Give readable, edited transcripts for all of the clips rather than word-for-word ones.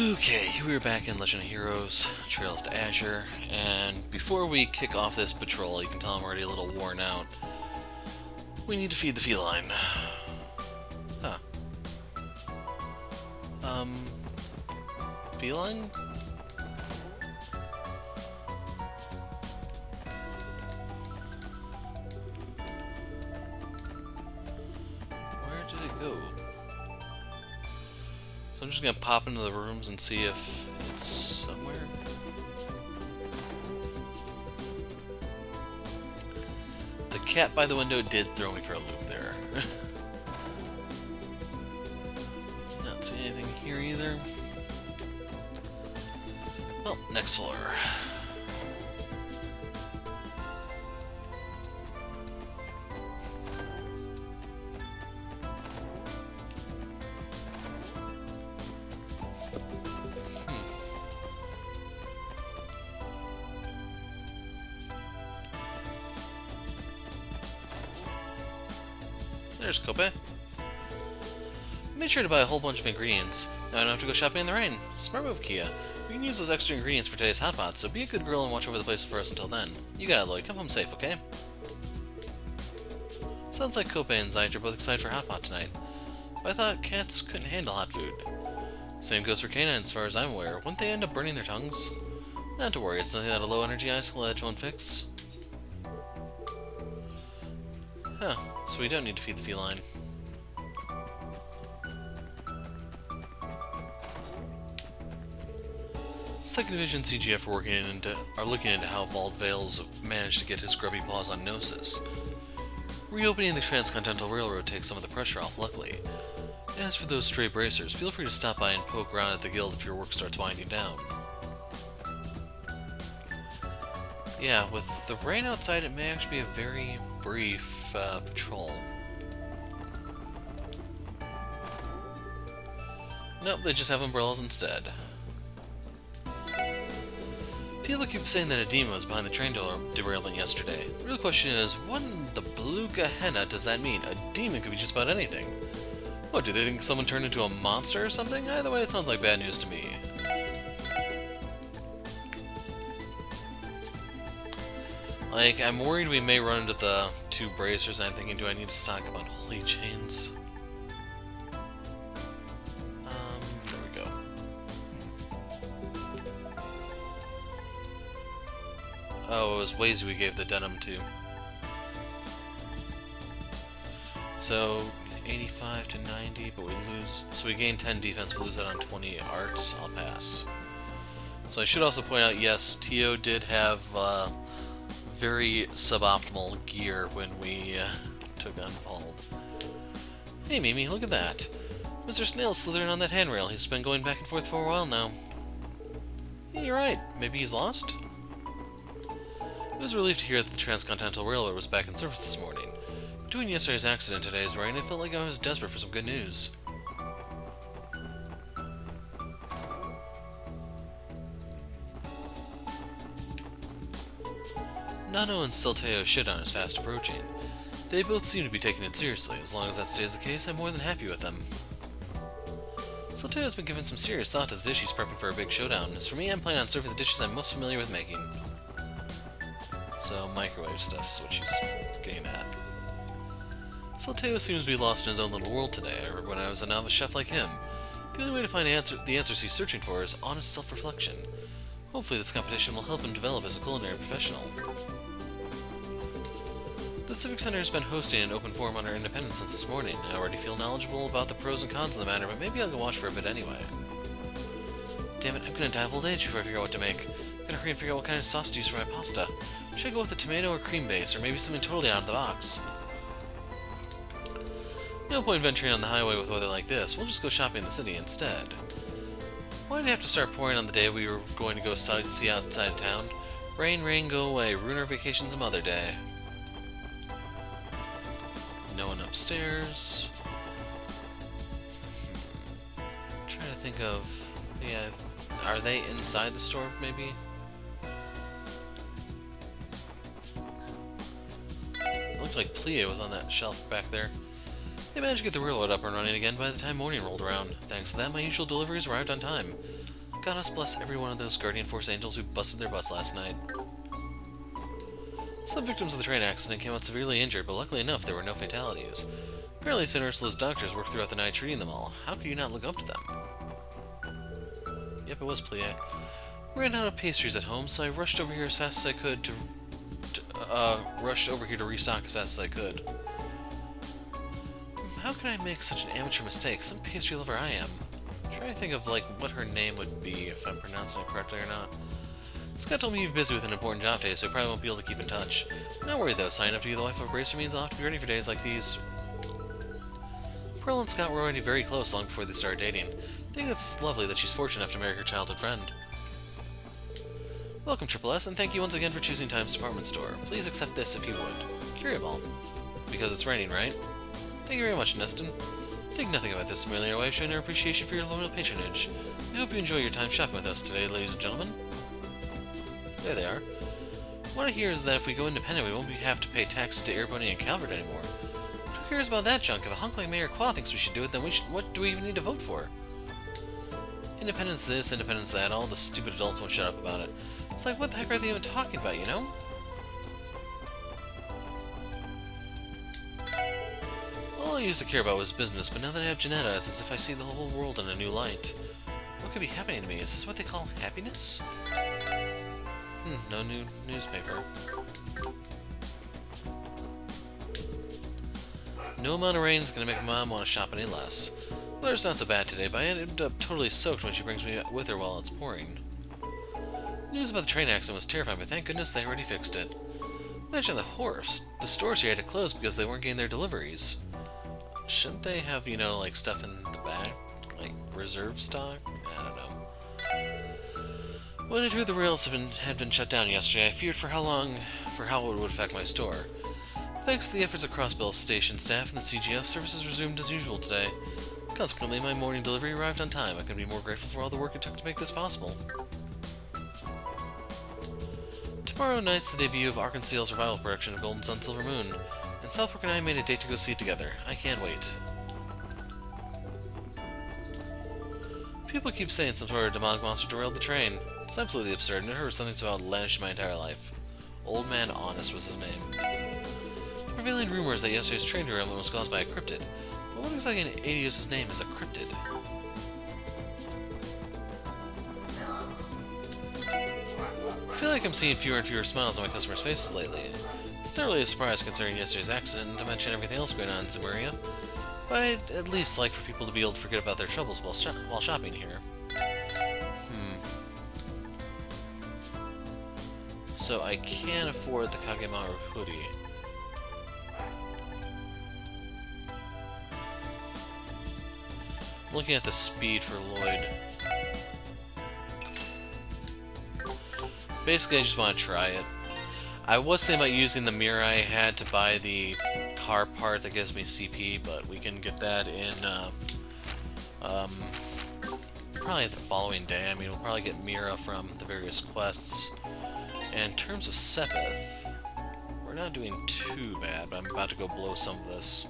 Okay, we're back in Legend of Heroes, Trails to Azure, and before we kick off this patrol, you can tell I'm already a little worn out. We need to feed the feline. Huh. Feline? Where did it go? So I'm just gonna pop into the rooms and see if it's somewhere. The cat by the window did throw me for a loop there. Not see anything here either. Well, next floor. There's Kobe. Made sure to buy a whole bunch of ingredients. Now I don't have to go shopping in the rain. Smart move, Kia. We can use those extra ingredients for today's hot pot, so be a good girl and watch over the place for us until then. You got it, Lloyd. Come home safe, okay? Sounds like Kobe and Zayt are both excited for hot pot tonight. But I thought cats couldn't handle hot food. Same goes for canines, as far as I'm aware. Wouldn't they end up burning their tongues? Not to worry, it's nothing that a low-energy icicle edge won't fix. Huh, so we don't need to feed the feline. Second Division CGF are looking into how Vault Vales managed to get his grubby paws on Gnosis. Reopening the Transcontinental Railroad takes some of the pressure off, luckily. As for those stray bracers, feel free to stop by and poke around at the guild if your work starts winding down. Yeah, with the rain outside, it may actually be a very brief patrol. Nope, they just have umbrellas instead. People keep saying that Edema was behind the train derailment yesterday. The real question is, what in the blue Gehenna does that mean? A demon could be just about anything. What, do they think someone turned into a monster or something? Either way, it sounds like bad news to me. Like, I'm worried we may run into the two bracers. I'm thinking, do I need to stock up on holy chains? There we go. Oh, it was Wazy we gave the denim to. So, 85 to 90, but we lose... So we gain 10 defense, we lose that on 20 arts. I'll pass. So I should also point out, yes, Tio did have, very suboptimal gear when we took on Vault. Hey Mimi, look at that. Mr. Snail's slithering on that handrail. He's been going back and forth for a while now. Yeah, you're right. Maybe he's lost? I was relieved to hear that the Transcontinental Railroad was back in service this morning. Between yesterday's accident and today's rain, I felt like I was desperate for some good news. Nano and Silteo Shidon is fast approaching. They both seem to be taking it seriously. As long as that stays the case, I'm more than happy with them. Silteo's been giving some serious thought to the dish he's prepping for a big showdown. As for me, I'm planning on serving the dishes I'm most familiar with making. So, microwave stuff is what she's getting at. Silteo seems to be lost in his own little world today. I remember when I was a novice chef like him. The only way to find the answers he's searching for is honest self-reflection. Hopefully this competition will help him develop as a culinary professional. The Civic Center has been hosting an open forum on our independence since this morning. I already feel knowledgeable about the pros and cons of the matter, but maybe I'll go watch for a bit anyway. Damn it, I'm gonna die of old age before I figure out what to make. I'm gonna hurry and figure out what kind of sauce to use for my pasta. Should I go with a tomato or cream base, or maybe something totally out of the box? No point venturing on the highway with weather like this. We'll just go shopping in the city instead. Why did it have to start pouring on the day we were going to go see outside of town? Rain, rain, go away. Ruin our vacation some other day. No one upstairs. I'm trying to think of... Yeah, are they inside the store, maybe? It looked like Plie was on that shelf back there. They managed to get the railroad up and running again by the time morning rolled around. Thanks to that, my usual deliveries arrived on time. God bless every one of those Guardian Force angels who busted their butts last night. Some victims of the train accident came out severely injured, but luckily enough, there were no fatalities. Apparently, St. Ursula's doctors worked throughout the night treating them all. How could you not look up to them? Yep, it was Plie. Ran out of pastries at home, so I rushed over here as fast as I could to restock as fast as I could. How could I make such an amateur mistake? Some pastry lover I am. I'm trying to think of, like, what her name would be, if I'm pronouncing it correctly or not. Scott told me you'd be busy with an important job today, so I probably won't be able to keep in touch. Don't worry though, signing up to be the wife of a bracer means I'll have to be ready for days like these. Pearl and Scott were already very close long before they started dating. I think it's lovely that she's fortunate enough to marry her childhood friend. Welcome, Triple S, and thank you once again for choosing Time's Department Store. Please accept this if you would. Curio Ball. Because it's raining, right? Thank you very much, Neston. Think nothing about this, merely our way showing our appreciation for your loyal patronage. We hope you enjoy your time shopping with us today, ladies and gentlemen. There they are. What I hear is that if we go independent, we won't have to pay taxes to Airbunny and Calvert anymore. Who cares about that junk? If a hunk like Mayor Qua thinks we should do it, then what do we even need to vote for? Independence this, independence that, all the stupid adults won't shut up about it. It's like, what the heck are they even talking about, you know? All I used to care about was business, but now that I have Janetta, it's as if I see the whole world in a new light. What could be happening to me? Is this what they call happiness? No new newspaper. No amount of rain is going to make Mom want to shop any less. The weather's not so bad today, but I ended up totally soaked when she brings me with her while it's pouring. The news about the train accident was terrifying, but thank goodness they already fixed it. Imagine the horror. The stores here had to close because they weren't getting their deliveries. Shouldn't they have, you know, like, stuff in the back? Like, reserve stock? I don't know. When I heard the rails had been shut down yesterday, I feared for how it would affect my store. But thanks to the efforts of Crossbell station staff and the CGF, services resumed as usual today. Consequently, my morning delivery arrived on time. I couldn't be more grateful for all the work it took to make this possible. Tomorrow night's the debut of Arkansas's revival production of Golden Sun Silver Moon, and Southwark and I made a date to go see it together. I can't wait. People keep saying some sort of demonic monster derailed the train. It's absolutely absurd, and I heard something so outlandish my entire life. Old Man Honest was his name. The prevailing rumor is that yesterday's train derailment was caused by a cryptid. But what exactly in Adios' name is a cryptid? I feel like I'm seeing fewer and fewer smiles on my customers' faces lately. It's not really a surprise considering yesterday's accident, to mention everything else going on in Zemuria. But I'd at least like for people to be able to forget about their troubles while shopping here. So I can't afford the Kagemaru hoodie. I'm looking at the speed for Lloyd. Basically, I just want to try it. I was thinking about using the mirror I had to buy the car part that gives me CP, but we can get that in, probably the following day. I mean, we'll probably get Mira from the various quests. And in terms of Sepith, we're not doing too bad, but I'm about to go blow some of this.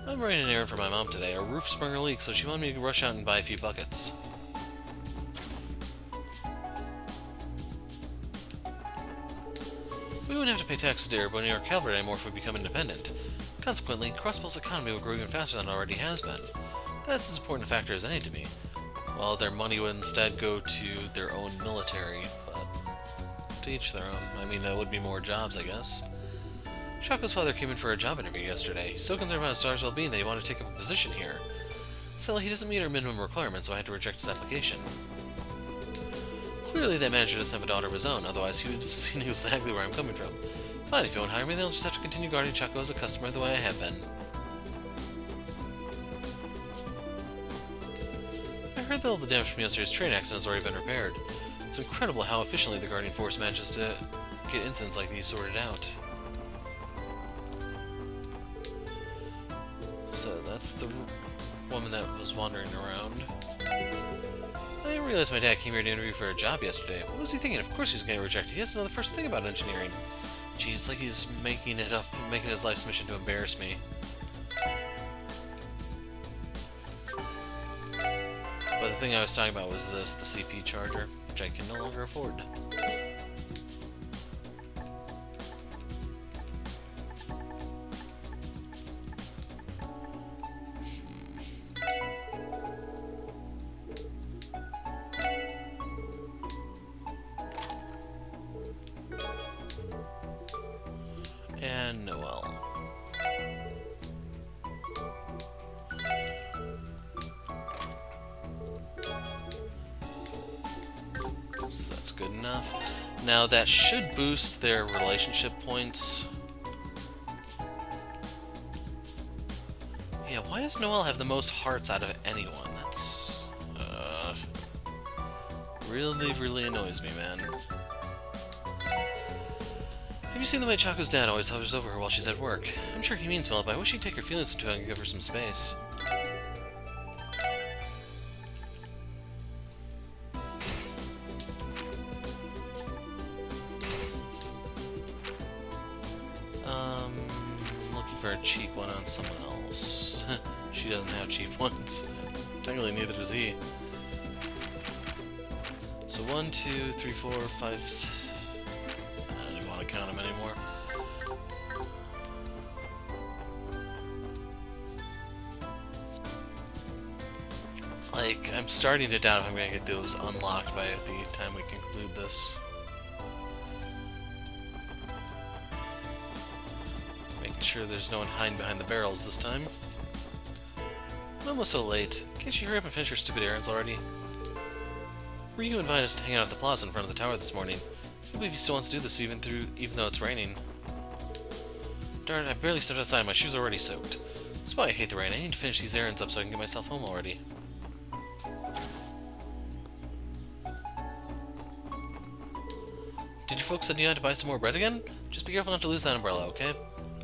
I'm running an errand for my mom today. Our roof sprung a leak, so she wanted me to rush out and buy a few buckets. We wouldn't have to pay taxes to Airbunny or Calvert anymore if we become independent. Consequently, Crossbell's economy will grow even faster than it already has been. That's as important a factor as any to me. Well, their money would instead go to their own military, but to each their own. I mean, that would be more jobs, I guess. Shaco's father came in for a job interview yesterday. He's so concerned about his daughter's well-being that he wanted to take up a position here. Still, he doesn't meet our minimum requirements, so I had to reject his application. Clearly, that manager doesn't have a daughter of his own, otherwise he would have seen exactly where I'm coming from. Fine, if you won't hire me, then I'll just have to continue guarding Chaco as a customer the way I have been. I heard that all the damage from yesterday's train accident has already been repaired. It's incredible how efficiently the Guardian Force manages to get incidents like these sorted out. So that's the woman that was wandering around. I didn't realize my dad came here to interview for a job yesterday. What was he thinking? Of course he was getting rejected. He doesn't know the first thing about engineering. Geez, it's like he's making his life's mission to embarrass me. But the thing I was talking about was this, the CP charger, which I can no longer afford. And Noel. So that's good enough. Now that should boost their relationship points. Yeah, why does Noel have the most hearts out of anyone? That's really annoys me, man. Have you seen the way Chaco's dad always hovers over her while she's at work? I'm sure he means well, but I wish he'd take her feelings into account and give her some space. Looking for a cheap one on someone else. She doesn't have cheap ones. Technically, neither does he. So 1, 2, 3, 4, 5... I don't even want to count them anymore. Like, I'm starting to doubt if I'm going to get those unlocked by the time we conclude this. Making sure there's no one hiding behind the barrels this time. I'm almost so late. Can't you hurry up and finish your stupid errands already? Ryu invited us to hang out at the plaza in front of the tower this morning. I can't believe he still wants to do this even though it's raining. Darn, I barely stepped outside, my shoes are already soaked. That's why I hate the rain. I need to finish these errands up so I can get myself home already. Did you folks send you out to buy some more bread again? Just be careful not to lose that umbrella, okay?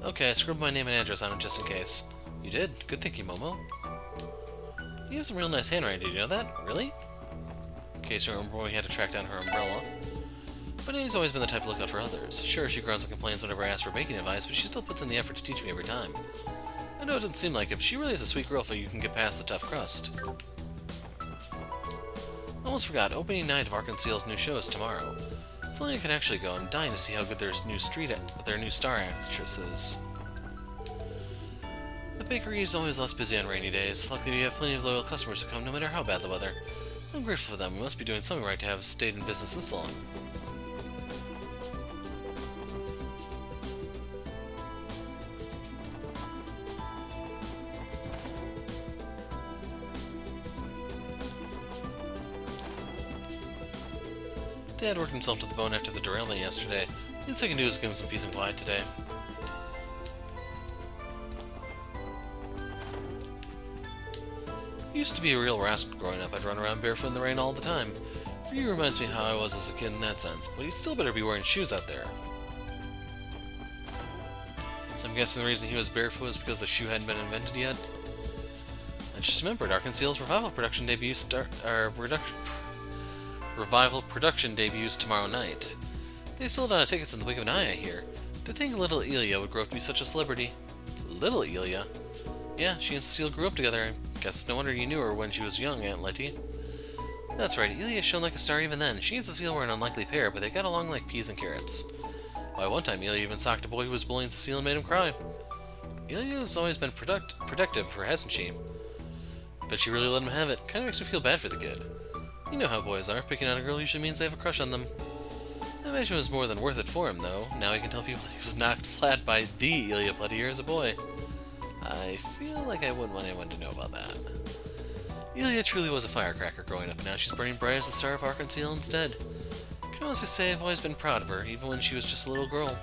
Okay, I scribbled my name and address on it just in case. You did? Good thinking, Momo. You have some real nice handwriting, did you know that? Really? In case you remember when we had to track down her umbrella. But Amy's always been the type to look out for others. Sure, she grunts and complains whenever I ask for baking advice, but she still puts in the effort to teach me every time. I know it doesn't seem like it, but she really is a sweet girl if you can get past the tough crust. Almost forgot, opening night of Arkansas's new show is tomorrow. If only I could actually go, I'm dying to see how good their new star actress is. The bakery is always less busy on rainy days. Luckily, we have plenty of loyal customers who come no matter how bad the weather. I'm grateful for them. We must be doing something right to have stayed in business this long. Dad worked himself to the bone after the derailment yesterday. The least I can do is give him some peace and quiet today. I used to be a real rascal growing up. I'd run around barefoot in the rain all the time. Ryu reminds me how I was as a kid in that sense, but he'd still better be wearing shoes out there. So I'm guessing the reason he was barefoot is because the shoe hadn't been invented yet? I just remembered Arkansas's Revival production debuts tomorrow night. They sold out of tickets in the blink of an eye, I hear. To think little Ilya would grow up to be such a celebrity. Little Ilya? Yeah, she and Cecile grew up together. I guess no wonder you knew her when she was young, Aunt Letty. That's right, Ilya shone like a star even then. She and Cecile were an unlikely pair, but they got along like peas and carrots. Why, one time Ilya even socked a boy who was bullying Cecile and made him cry. Ilya has always been protective of her, hasn't she? But she really let him have it. Kinda makes me feel bad for the kid. You know how boys are. Picking on a girl usually means they have a crush on them. I imagine it was more than worth it for him, though. Now he can tell people that he was knocked flat by the Ilya Platier as a boy. I feel like I wouldn't want anyone to know about that. Ilya truly was a firecracker growing up, and now she's burning bright as the star of Arkansas instead. I can honestly say I've always been proud of her, even when she was just a little girl.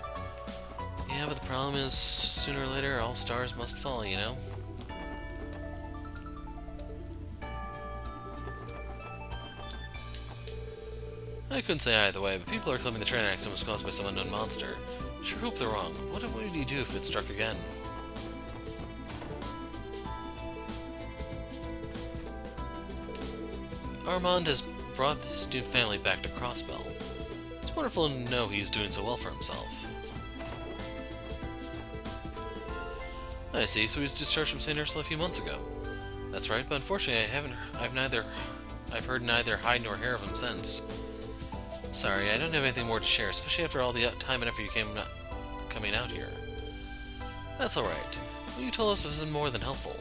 Yeah, but the problem is, sooner or later, all stars must fall, you know? I couldn't say either way, but people are claiming the train accident was caused by some unknown monster. Sure hope they're wrong. What would he do if it struck again? Armand has brought his new family back to Crossbell. It's wonderful to know he's doing so well for himself. I see, so he was discharged from St. Ursula a few months ago. That's right, but unfortunately I've heard neither hide nor hair of him since. Sorry, I don't have anything more to share, especially after all the time and effort you coming out here. That's alright. What you told us has been more than helpful.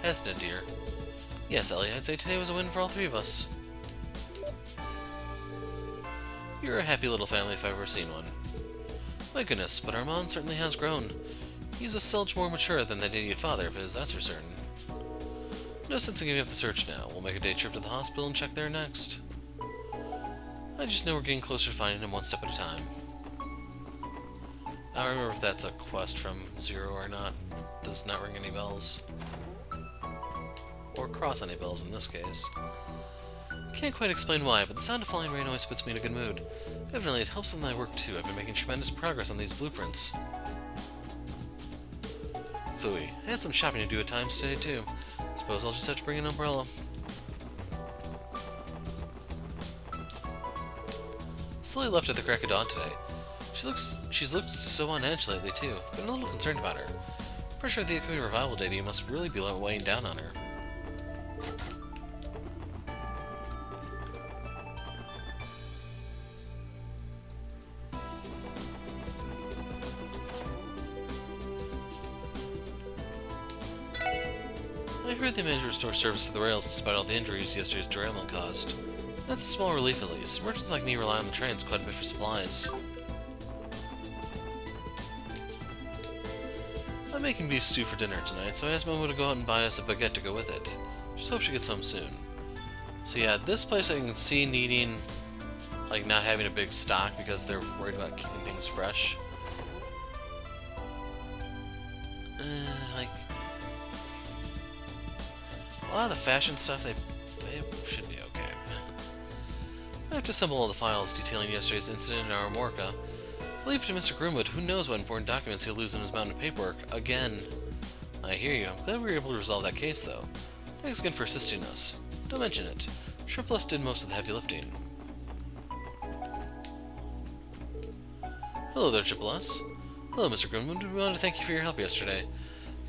Hasn't it, dear? Yes, Ellie, I'd say today was a win for all three of us. You're a happy little family if I've ever seen one. My goodness, but Armand certainly has grown. He's a selch more mature than that idiot father of his, that's for certain. No sense in giving up the search now. We'll make a day trip to the hospital and check there next. I just know we're getting closer to finding him one step at a time. I don't remember if that's a quest from Zero or not. Does not ring any bells. Or cross any bells in this case. Can't quite explain why, but the sound of falling rain always puts me in a good mood. Evidently it helps in my work too. I've been making tremendous progress on these blueprints. Phooey. I had some shopping to do at times today too. Suppose I'll just have to bring an umbrella. Sully left at the crack of dawn today. She's looked so on edge lately too, but I'm a little concerned about her. Pressure of the upcoming revival date must really be weighing down on her. I heard they managed to restore service to the rails despite all the injuries yesterday's derailment caused. That's a small relief at least. Merchants like me rely on the trains quite a bit for supplies. I'm making beef stew for dinner tonight, so I asked Momo to go out and buy us a baguette to go with it. Just hope she gets home soon. So yeah, this place I can see needing, like, not having a big stock because they're worried about keeping things fresh. Like, a lot of the fashion stuff, they should be okay. I have to assemble all the files detailing yesterday's incident in Aramorca. Leave it to Mr. Grimwood, who knows what important documents he'll lose in his mountain of paperwork, again. I hear you. I'm glad we were able to resolve that case, though. Thanks again for assisting us. Don't mention it. Surplus did most of the heavy lifting. Hello there, Triple S. Hello, Mr. Grimwood. We wanted to thank you for your help yesterday.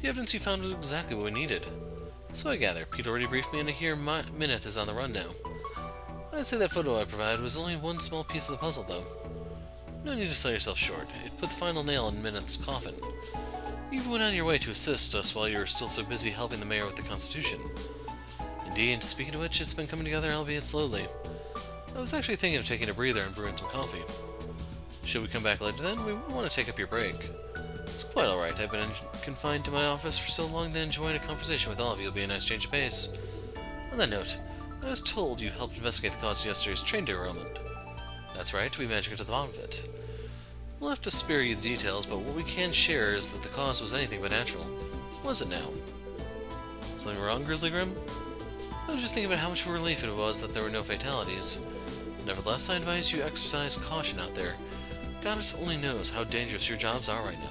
The evidence you found was exactly what we needed. So I gather, Pete already briefed me, and I hear Mineth is on the run now. I'd say that photo I provided was only one small piece of the puzzle, though. No need to sell yourself short. It put the final nail in Mineth's coffin. You even went out of your way to assist us while you were still so busy helping the mayor with the Constitution. Indeed, speaking of which, it's been coming together, albeit slowly. I was actually thinking of taking a breather and brewing some coffee. Should we come back later then? We want to take up your break. It's quite alright. I've been confined to my office for so long that enjoying a conversation with all of you will be a nice change of pace. On that note, I was told you helped investigate the cause of yesterday's train derailment. That's right, we managed to get to the bottom of it. We'll have to spare you the details, but what we can share is that the cause was anything but natural. Was it now? Something wrong, Grizzly Grim? I was just thinking about how much of a relief it was that there were no fatalities. Nevertheless, I advise you exercise caution out there. Goddess only knows how dangerous your jobs are right now.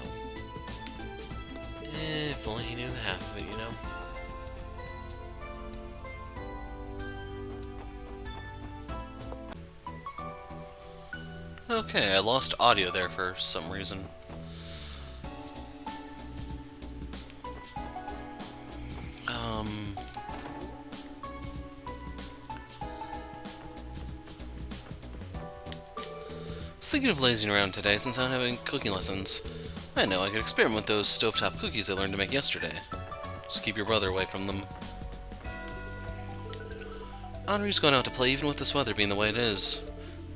If only he knew the half of it, you know? Okay, I lost audio there for some reason. I was thinking of lazing around today since I'm having cooking lessons. I know, I could experiment with those stovetop cookies I learned to make yesterday. Just keep your brother away from them. Henri's gone out to play even with this weather being the way it is.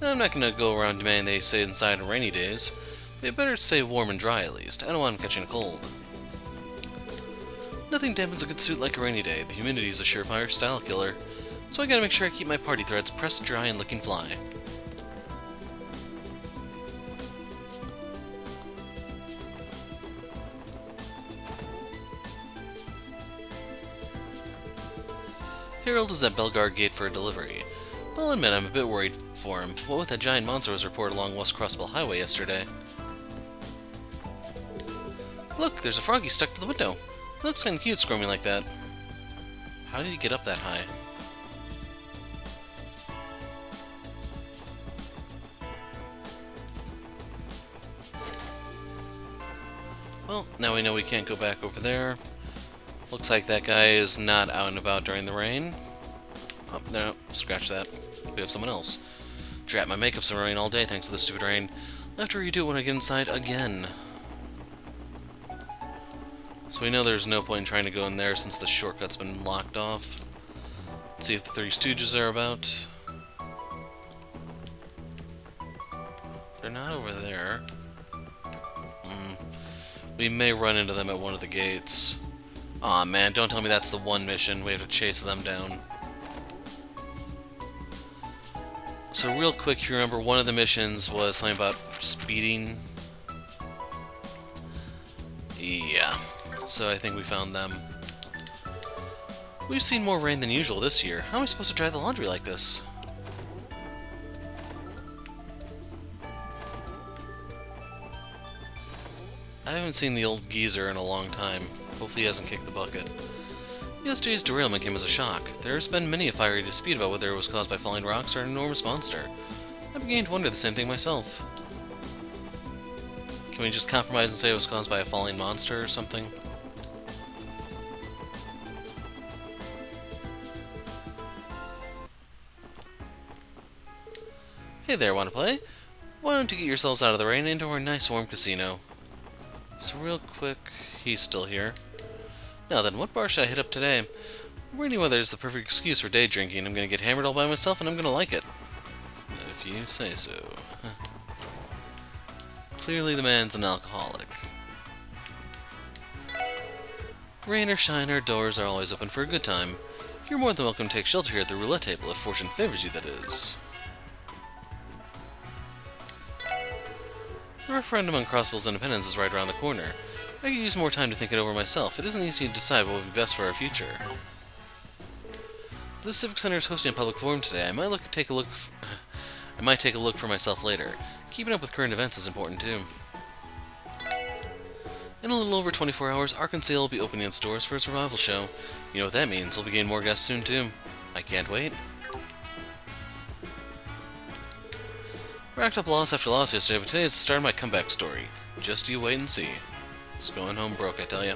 I'm not going to go around demanding they stay inside on rainy days, but it better stay warm and dry at least. I don't want him catching a cold. Nothing dampens a good suit like a rainy day. The humidity is a surefire style killer, so I gotta make sure I keep my party threads pressed dry and looking fly. Harold is at Belgard Gate for a delivery. But I'll admit I'm a bit worried for him. What with that giant monster was reported along West Crossbell Highway yesterday. Look, there's a froggy stuck to the window. It looks kinda cute squirming like that. How did he get up that high? Well, now we know we can't go back over there. Looks like that guy is not out and about during the rain. Oh, no, scratch that. We have someone else. Drat, my makeup's in rain all day thanks to the stupid rain. I'll have to redo it when I get inside again. So we know there's no point in trying to go in there since the shortcut's been locked off. Let's see if the Three Stooges are about. They're not over there. We may run into them at one of the gates. Aw, man, don't tell me that's the one mission. We have to chase them down. So real quick, if you remember, one of the missions was something about speeding. Yeah. So I think we found them. We've seen more rain than usual this year. How am I supposed to dry the laundry like this? I haven't seen the old geezer in a long time. Hopefully he hasn't kicked the bucket. Yesterday's derailment came as a shock. There's been many a fiery dispute about whether it was caused by falling rocks or an enormous monster. I began to wonder the same thing myself. Can we just compromise and say it was caused by a falling monster or something? Hey there, wanna play? Why don't you get yourselves out of the rain into our nice warm casino? So real quick, he's still here. Now then, what bar should I hit up today? Rainy weather is the perfect excuse for day drinking. I'm gonna get hammered all by myself and I'm gonna like it. If you say so. Clearly the man's an alcoholic. Rain or shine, our doors are always open for a good time. You're more than welcome to take shelter here at the roulette table if fortune favors you, that is. The referendum on Crossbell's independence is right around the corner. I could use more time to think it over myself. It isn't easy to decide what would be best for our future. The Civic Center is hosting a public forum today. I might take a look for myself later. Keeping up with current events is important too. In a little over 24 hours, Arkansas will be opening its doors for its revival show. You know what that means. We'll be getting more guests soon too. I can't wait. Racked up loss after loss yesterday, but today is the start of my comeback story. Just you wait and see. It's going home broke, I tell ya.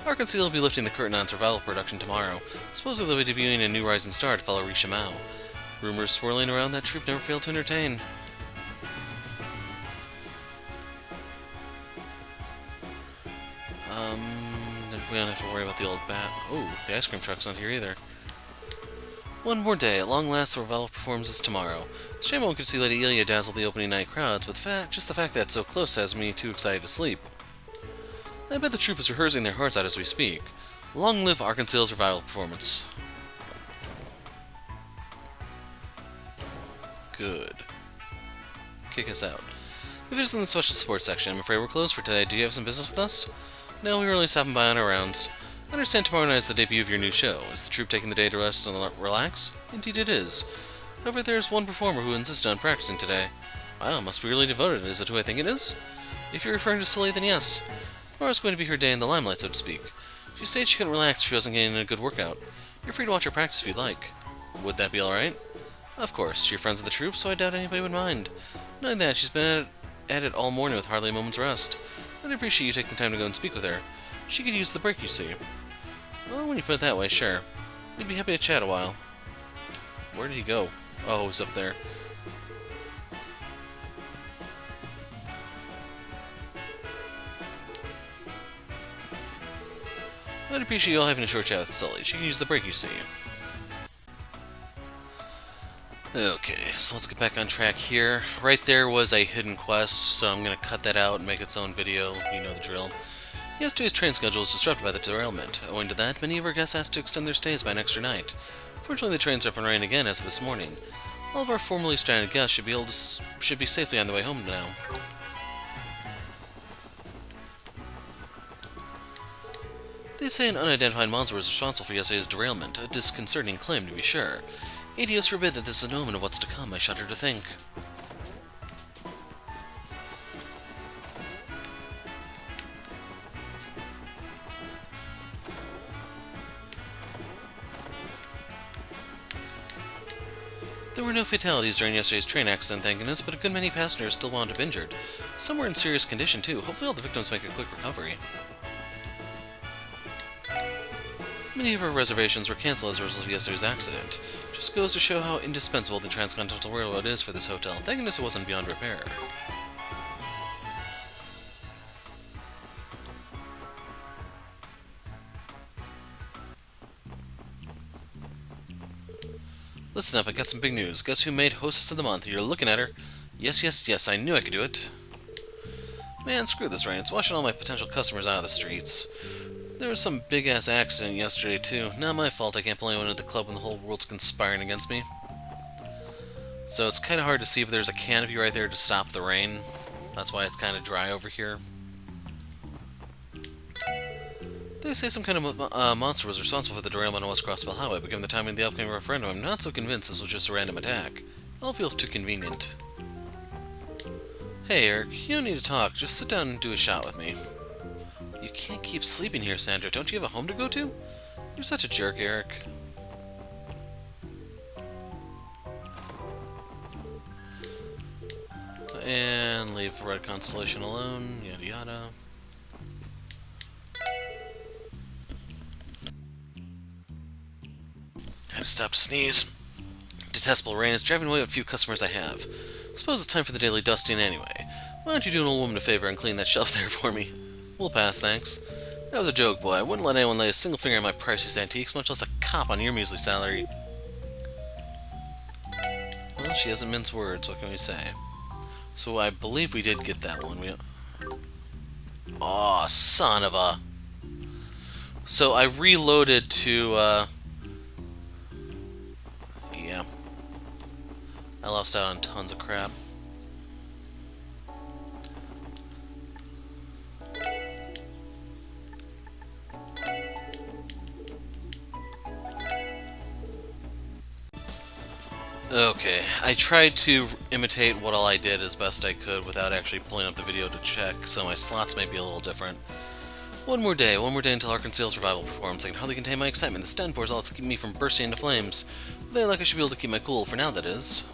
Arkansas will be lifting the curtain on survival production tomorrow. Supposedly they'll be debuting a new rising star to follow Risha Mao. Rumors swirling around that troupe never fail to entertain. We don't have to worry about the old bat. Oh, the ice cream truck's not here either. One more day. At long last, the revival performance is tomorrow. It's a shame one could see Lady Ilya dazzle the opening night crowds, but just the fact that it's so close has me too excited to sleep. I bet the troupe is rehearsing their hearts out as we speak. Long live Arkansas's revival performance. Good. Kick us out. If it isn't the special sports section, I'm afraid we're closed for today. Do you have some business with us? No, we were only stopping by on our rounds. I understand tomorrow night is the debut of your new show. Is the troupe taking the day to rest and relax? Indeed it is. However, there's one performer who insisted on practicing today. Wow, must be really devoted. Is it who I think it is? If you're referring to Sully, then yes. Tomorrow's going to be her day in the limelight, so to speak. She stated she couldn't relax if she wasn't getting a good workout. You're free to watch her practice if you'd like. Would that be alright? Of course. You're friends of the troupe, so I doubt anybody would mind. Knowing that, she's been at it all morning with hardly a moment's rest. I'd appreciate you taking time to go and speak with her. She could use the break, you see. Well, when you put it that way, sure. We'd be happy to chat a while. Where did he go? Oh, he's up there. I'd appreciate you all having a short chat with Sully. She can use the break, you see. Okay, so let's get back on track here. Right there was a hidden quest, so I'm going to cut that out and make its own video. You know the drill. Yesterday's train schedule was disrupted by the derailment. Owing to that, many of our guests asked to extend their stays by an extra night. Fortunately, the trains are up and running again as of this morning. All of our formerly stranded guests should be safely on their way home now. They say an unidentified monster was responsible for yesterday's derailment, a disconcerting claim to be sure. Adios forbid that this is an omen of what's to come, I shudder to think. There were no fatalities during yesterday's train accident, thank goodness, but a good many passengers still wound up injured. Some were in serious condition, too. Hopefully all the victims make a quick recovery. Many of our reservations were cancelled as a result of yesterday's accident. Just goes to show how indispensable the Transcontinental Railroad is for this hotel. Thank goodness it wasn't beyond repair. Listen up, I got some big news. Guess who made Hostess of the Month? You're looking at her. Yes, yes, yes, I knew I could do it. Man, screw this rain. It's washing all my potential customers out of the streets. There was some big-ass accident yesterday, too. Not my fault I can't pull anyone at the club when the whole world's conspiring against me. So it's kind of hard to see, but there's a canopy right there to stop the rain. That's why it's kind of dry over here. They say some kind of monster was responsible for the derailment on West Crossbell Highway, but given the timing of the upcoming referendum, I'm not so convinced this was just a random attack. It all feels too convenient. Hey, Eric, you don't need to talk. Just sit down and do a shot with me. You can't keep sleeping here, Sandra. Don't you have a home to go to? You're such a jerk, Eric. And leave Red Constellation alone, yada yada. Had to stop to sneeze. Detestable rain is driving away what few customers I have. Suppose it's time for the daily dusting anyway. Why don't you do an old woman a favor and clean that shelf there for me? We'll pass, thanks. That was a joke, boy. I wouldn't let anyone lay a single finger on my priceless antiques, much less a cop on your measly salary. Well, she hasn't minced words, what can we say? So I believe we did get that one. Aw, son of a... So I reloaded to, yeah. I lost out on tons of crap. Okay, I tried to imitate what all I did as best I could without actually pulling up the video to check, so my slots may be a little different. One more day until Arkansas's revival performs. I can hardly contain my excitement. The sten pours all that's keeping me from bursting into flames. But like I should be able to keep my cool, for now that is.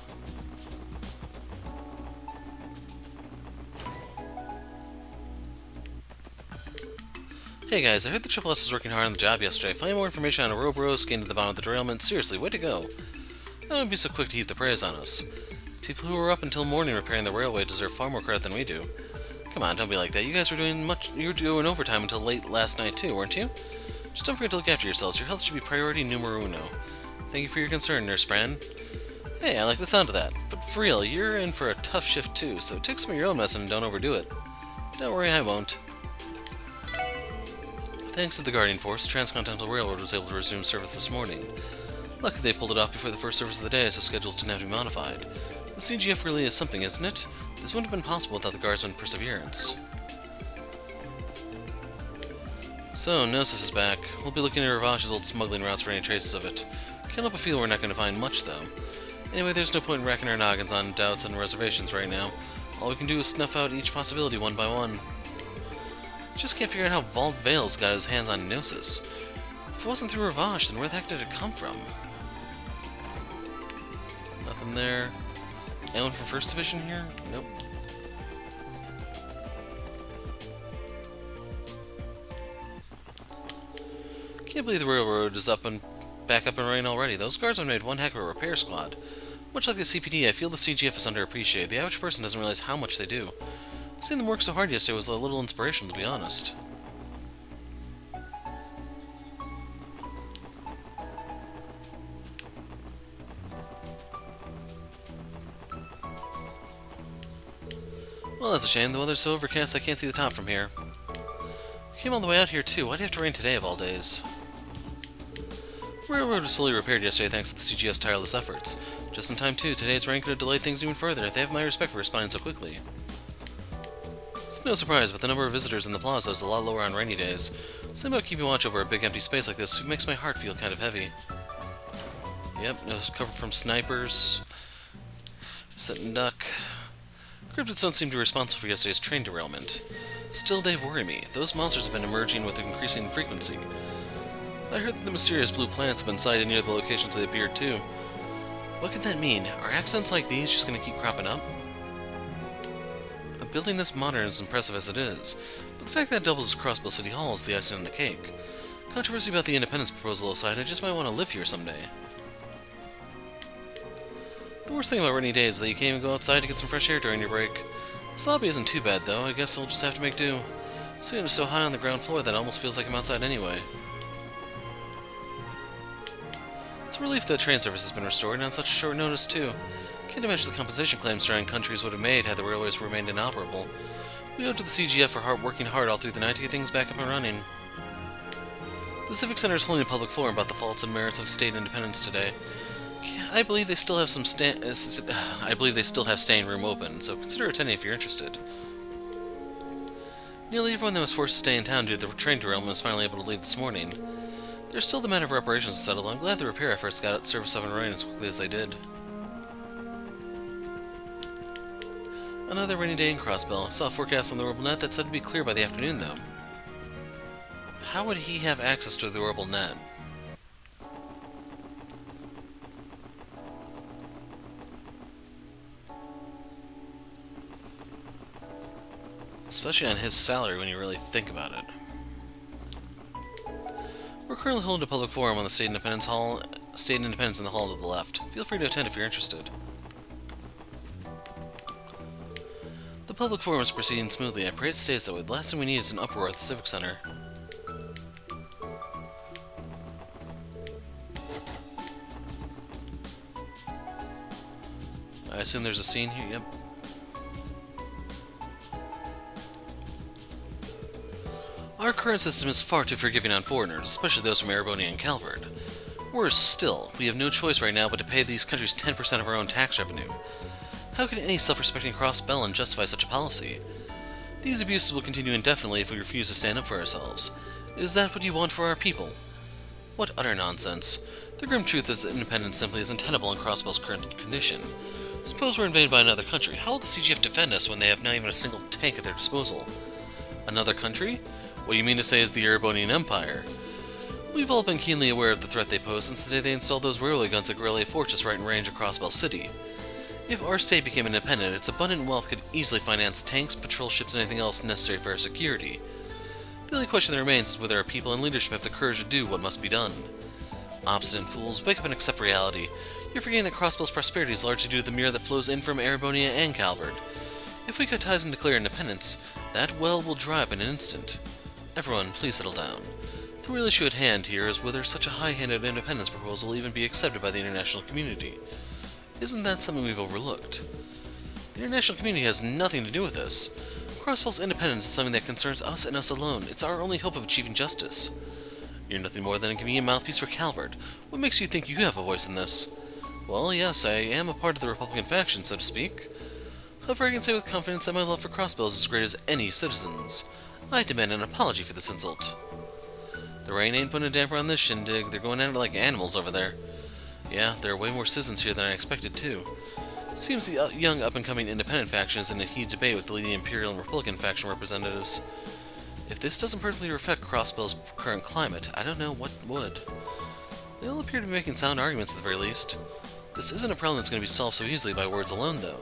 Hey guys, I heard the Triple S was working hard on the job yesterday. Finding more information on a rope roast, getting to the bottom of the derailment. Seriously, way to go. I wouldn't be so quick to heap the praise on us. People who were up until morning repairing the railway deserve far more credit than we do. Come on, don't be like that. You guys were doing overtime until late last night too, weren't you? Just don't forget to look after yourselves. Your health should be priority numero uno. Thank you for your concern, Nurse Fran. Hey, I like the sound of that. But for real, you're in for a tough shift too, so take some of your own medicine and don't overdo it. Don't worry, I won't. Thanks to the Guardian Force, the Transcontinental Railroad was able to resume service this morning. Luckily they pulled it off before the first service of the day, so schedules didn't have to be modified. The CGF really is something, isn't it? This wouldn't have been possible without the Guardsmen's perseverance. So, Gnosis is back. We'll be looking at Ravage's old smuggling routes for any traces of it. Can't help but feel we're not going to find much, though. Anyway, there's no point in racking our noggins on doubts and reservations right now. All we can do is snuff out each possibility one by one. Just can't figure out how Vault Vale's got his hands on Gnosis. If it wasn't through Ravage, then where the heck did it come from? Nothing there. Anyone from First Division here? Nope. Can't believe the railroad is back up and running already. Those guardsmen made one heck of a repair squad. Much like the CPD, I feel the CGF is underappreciated. The average person doesn't realize how much they do. Seeing them work so hard yesterday was a little inspirational, to be honest. Well, that's a shame. The weather's so overcast I can't see the top from here. Came all the way out here, too. Why'd it have to rain today, of all days? The railroad was fully repaired yesterday thanks to the CGF's tireless efforts. Just in time, too. Today's rain could have delayed things even further. They have my respect for responding so quickly. It's no surprise, but the number of visitors in the plaza is a lot lower on rainy days. Something about keeping watch over a big empty space like this makes my heart feel kind of heavy. Yep, no cover from snipers. Sit and duck. Cryptids don't seem to be responsible for yesterday's train derailment. Still, they worry me. Those monsters have been emerging with increasing frequency. I heard that the mysterious blue planets have been sighted near the locations they appeared too. What could that mean? Are accidents like these just going to keep cropping up? A building this modern is impressive as it is, but the fact that it doubles as Crossbell City Hall is the icing on the cake. Controversy about the independence proposal aside, I just might want to live here someday. The worst thing about rainy days is that you can't even go outside to get some fresh air during your break. This lobby isn't too bad though, I guess I'll just have to make do. Soon it's so high on the ground floor that it almost feels like I'm outside anyway. It's a relief that train service has been restored, and on such short notice too. Can't imagine the compensation claims surrounding countries would have made had the railways remained inoperable. We owe it to the CGF for working hard all through the night to get things back up and running. The Civic Center is holding a public forum about the faults and merits of state independence today. I believe they still have standing room open, so consider attending if you're interested. Nearly everyone that was forced to stay in town due to the train derailment was finally able to leave this morning. There's still the matter of reparations to settle, but I'm glad the repair efforts got service up and running as quickly as they did. Another rainy day in Crossbell. Saw a forecast on the Orbital Net that said to be clear by the afternoon, though. How would he have access to the Orbital Net? Especially on his salary when you really think about it. We're currently holding a public forum on the State Independence in the hall to the left. Feel free to attend if you're interested. The public forum is proceeding smoothly. I pray it stays that way. The last thing we need is an uproar at the Civic Center. I assume there's a scene here? Yep. Our current system is far too forgiving on foreigners, especially those from Erebonia and Calvard. Worse still, we have no choice right now but to pay these countries 10% of our own tax revenue. How can any self-respecting Crossbellan justify such a policy? These abuses will continue indefinitely if we refuse to stand up for ourselves. Is that what you want for our people? What utter nonsense. The grim truth is that independence simply is untenable in Crossbell's current condition. Suppose we're invaded by another country. How will the CGF defend us when they have not even a single tank at their disposal? Another country? What you mean to say is the Erebonian Empire. We've all been keenly aware of the threat they pose since the day they installed those railway guns at Guerrilla Fortress right in range of Crossbell City. If our state became independent, its abundant wealth could easily finance tanks, patrol ships, and anything else necessary for our security. The only question that remains is whether our people and leadership have the courage to do what must be done. Obstinate fools, wake up and accept reality. You're forgetting that Crossbell's prosperity is largely due to the mirror that flows in from Erebonia and Calvard. If we cut ties and declare independence, that well will dry up in an instant. Everyone, please settle down. The real issue at hand here is whether such a high-handed independence proposal will even be accepted by the international community. Isn't that something we've overlooked? The international community has nothing to do with this. Crossbell's independence is something that concerns us and us alone. It's our only hope of achieving justice. You're nothing more than a convenient mouthpiece for Calvard. What makes you think you have a voice in this? Well, yes, I am a part of the Republican faction, so to speak. However, I can say with confidence that my love for Crossbell is as great as any citizen's. I demand an apology for this insult. The rain ain't putting a damper on this shindig. They're going at it like animals over there. Yeah, there are way more citizens here than I expected, too. Seems the young up-and-coming independent faction is in a heated debate with the leading Imperial and Republican faction representatives. If this doesn't perfectly reflect Crossbell's current climate, I don't know what would. They all appear to be making sound arguments at the very least. This isn't a problem that's going to be solved so easily by words alone, though.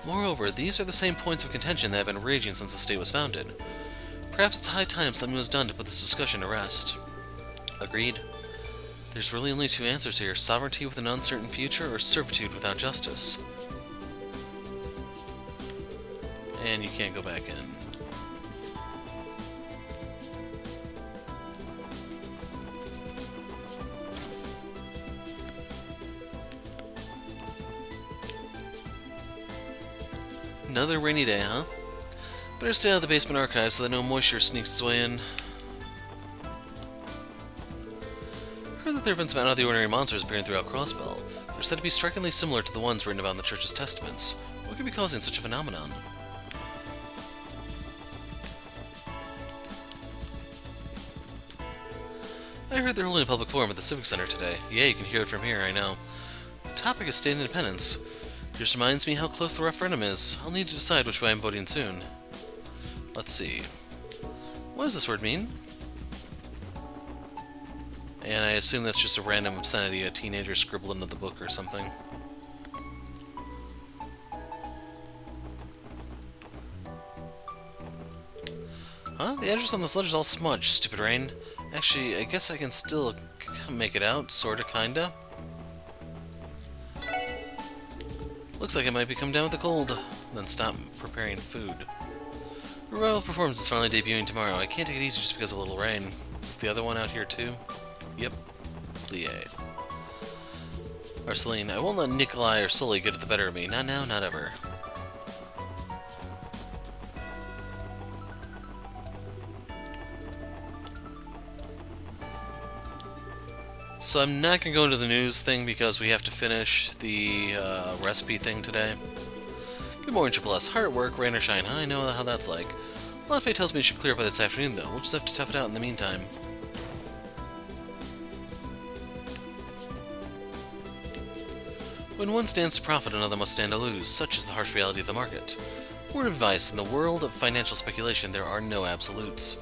Moreover, these are the same points of contention that have been raging since the state was founded. Perhaps it's high time something was done to put this discussion to rest. Agreed. There's really only two answers here: sovereignty with an uncertain future, or servitude without justice. And you can't go back in. Another rainy day, huh? Better stay out of the basement archive so that no moisture sneaks its way in. Heard that there have been some out-of-the-ordinary monsters appearing throughout Crossbell. They're said to be strikingly similar to the ones written about in the Church's testaments. What could be causing such a phenomenon? I heard they're holding a public forum at the Civic Center today. Yeah, you can hear it from here, I know. The topic is state independence. Just reminds me how close the referendum is. I'll need to decide which way I'm voting soon. Let's see. What does this word mean? And I assume that's just a random obscenity a teenager scribbled into the book or something. Huh? The address on this letter's all smudged, stupid Rain. Actually, I guess I can still make it out, sorta, kinda. Looks like I might be coming down with a cold. Then stop preparing food. The Royal performance is finally debuting tomorrow. I can't take it easy just because of a little rain. Is the other one out here too? Yep. Lié. Arceline, I won't let Nikolai or Sully get the better of me. Not now, not ever. So I'm not going to go into the news thing because we have to finish the recipe thing today. Good morning, Triple S. Hard at work, rain or shine, huh? I know how that's like. Lotfay tells me it should clear up by this afternoon, though. We'll just have to tough it out in the meantime. When one stands to profit, another must stand to lose. Such is the harsh reality of the market. Word of advice, in the world of financial speculation, there are no absolutes.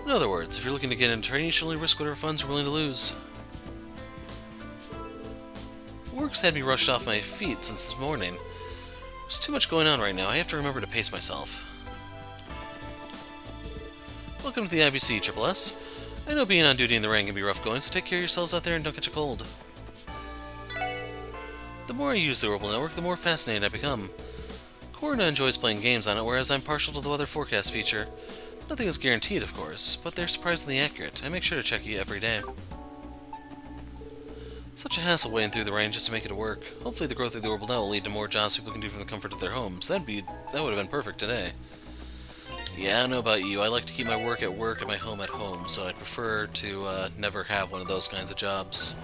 In other words, if you're looking to get into trading, you should only risk whatever funds you're willing to lose. Work's had me rushed off my feet since this morning. There's too much going on right now. I have to remember to pace myself. Welcome to the IBC, Triple S. I know being on duty in the rain can be rough going, so take care of yourselves out there and don't catch a cold. The more I use the Orbital Network, the more fascinated I become. Corina enjoys playing games on it, whereas I'm partial to the weather forecast feature. Nothing is guaranteed, of course, but they're surprisingly accurate. I make sure to check it every day. Such a hassle wading through the rain just to make it work. Hopefully the growth of the Orbital Net will lead to more jobs people can do from the comfort of their homes. That would have been perfect today. Yeah, I don't know about you. I like to keep my work and my home at home, so I'd prefer to never have one of those kinds of jobs.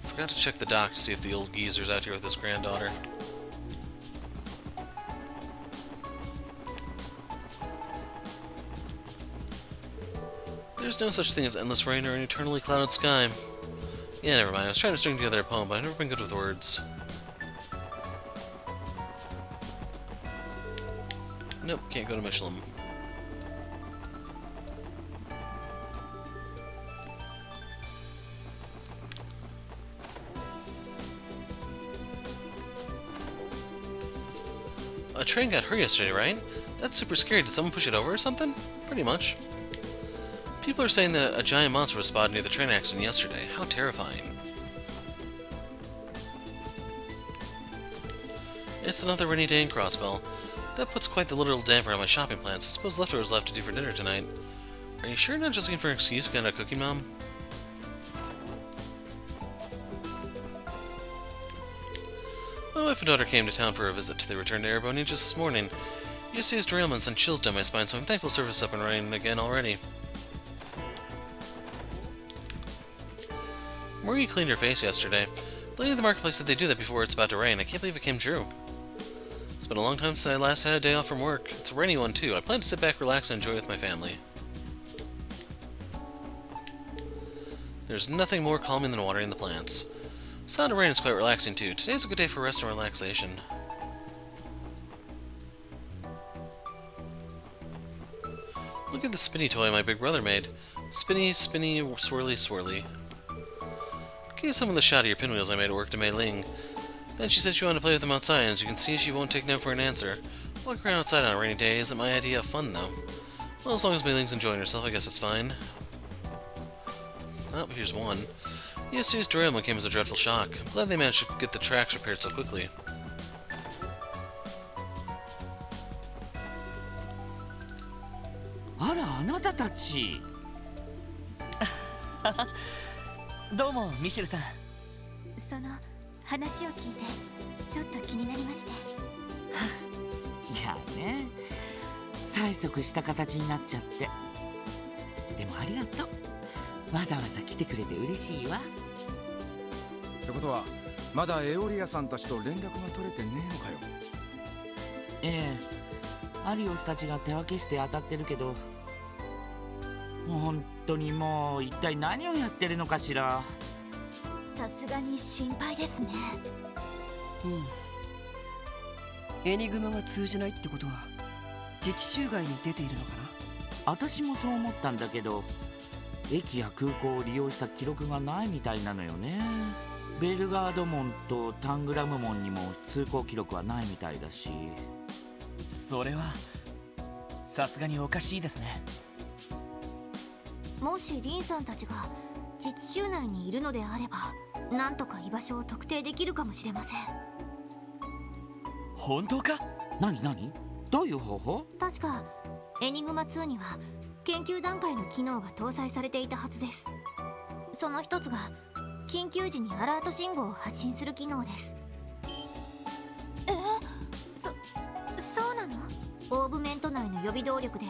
Forgot to check the dock to see if the old geezer's out here with his granddaughter. There's no such thing as endless rain or an eternally clouded sky. Yeah, never mind. I was trying to string together a poem, but I've never been good with words. Nope, can't go to Michelin. A train got hurt yesterday, right? That's super scary. Did someone push it over or something? Pretty much. People are saying that a giant monster was spotted near the train accident yesterday. How terrifying. It's another rainy day in Crossbell. That puts quite the literal damper on my shopping plans. I suppose leftovers left to do for dinner tonight. Are you sure you're not just looking for an excuse to get out of cooking, Mom? My wife and daughter came to town for a visit. They returned to Erebony just this morning. Yesterday's derailment sent chills down my spine, so I'm thankful service is up and running again already. Marie cleaned her face yesterday. The lady at the marketplace said they do that before it's about to rain. I can't believe it came true. It's been a long time since I last had a day off from work. It's a rainy one, too. I plan to sit back, relax, and enjoy it with my family. There's nothing more calming than watering the plants. Sound of rain is quite relaxing, too. Today's a good day for rest and relaxation. Look at the spinny toy my big brother made. Spinny, spinny, swirly, swirly. Gave some of the shot of your pinwheels I made at work to Mei Ling. Then she said she wanted to play with them outside, and as you can see, she won't take no for an answer. Walking around outside on a rainy day isn't my idea of fun, though. Well, as long as Mei Ling's enjoying herself, I guess it's fine. Oh, here's one. Yesterday's derailment came as a dreadful shock. I'm glad they managed to get the tracks repaired so quickly. Domo, Michelle-san. その話を聞いてちょっと気になりまして。いやね、催促した形になっちゃって。でもありがとう。わざわざ来てくれて嬉しいわ。ってことは、まだエオリアさんたちと連絡が取れてねえのかよ。ええ、アリオスたちが手分けして当たってるけど、本当にもう一体何をやってるのかしら。さすがに心配ですね。エニグマが通じないってことは自治州外に出ているのかな。私もそう思ったんだけど、駅や空港を利用した記録がないみたいなのよね。ベルガード門とタングラム門にも通行記録はないみたいだし。それはさすがにおかしいですね。もしリンさんたちが自治州内にいるのであれば、なんとか居場所を特定できるかもしれません。本当か？何どういう方法？確かエニグマ2には研究段階の機能が搭載されていたはずです。その一つが緊急時にアラート信号を発信する機能です。そうなの？オーブメント内の予備動力で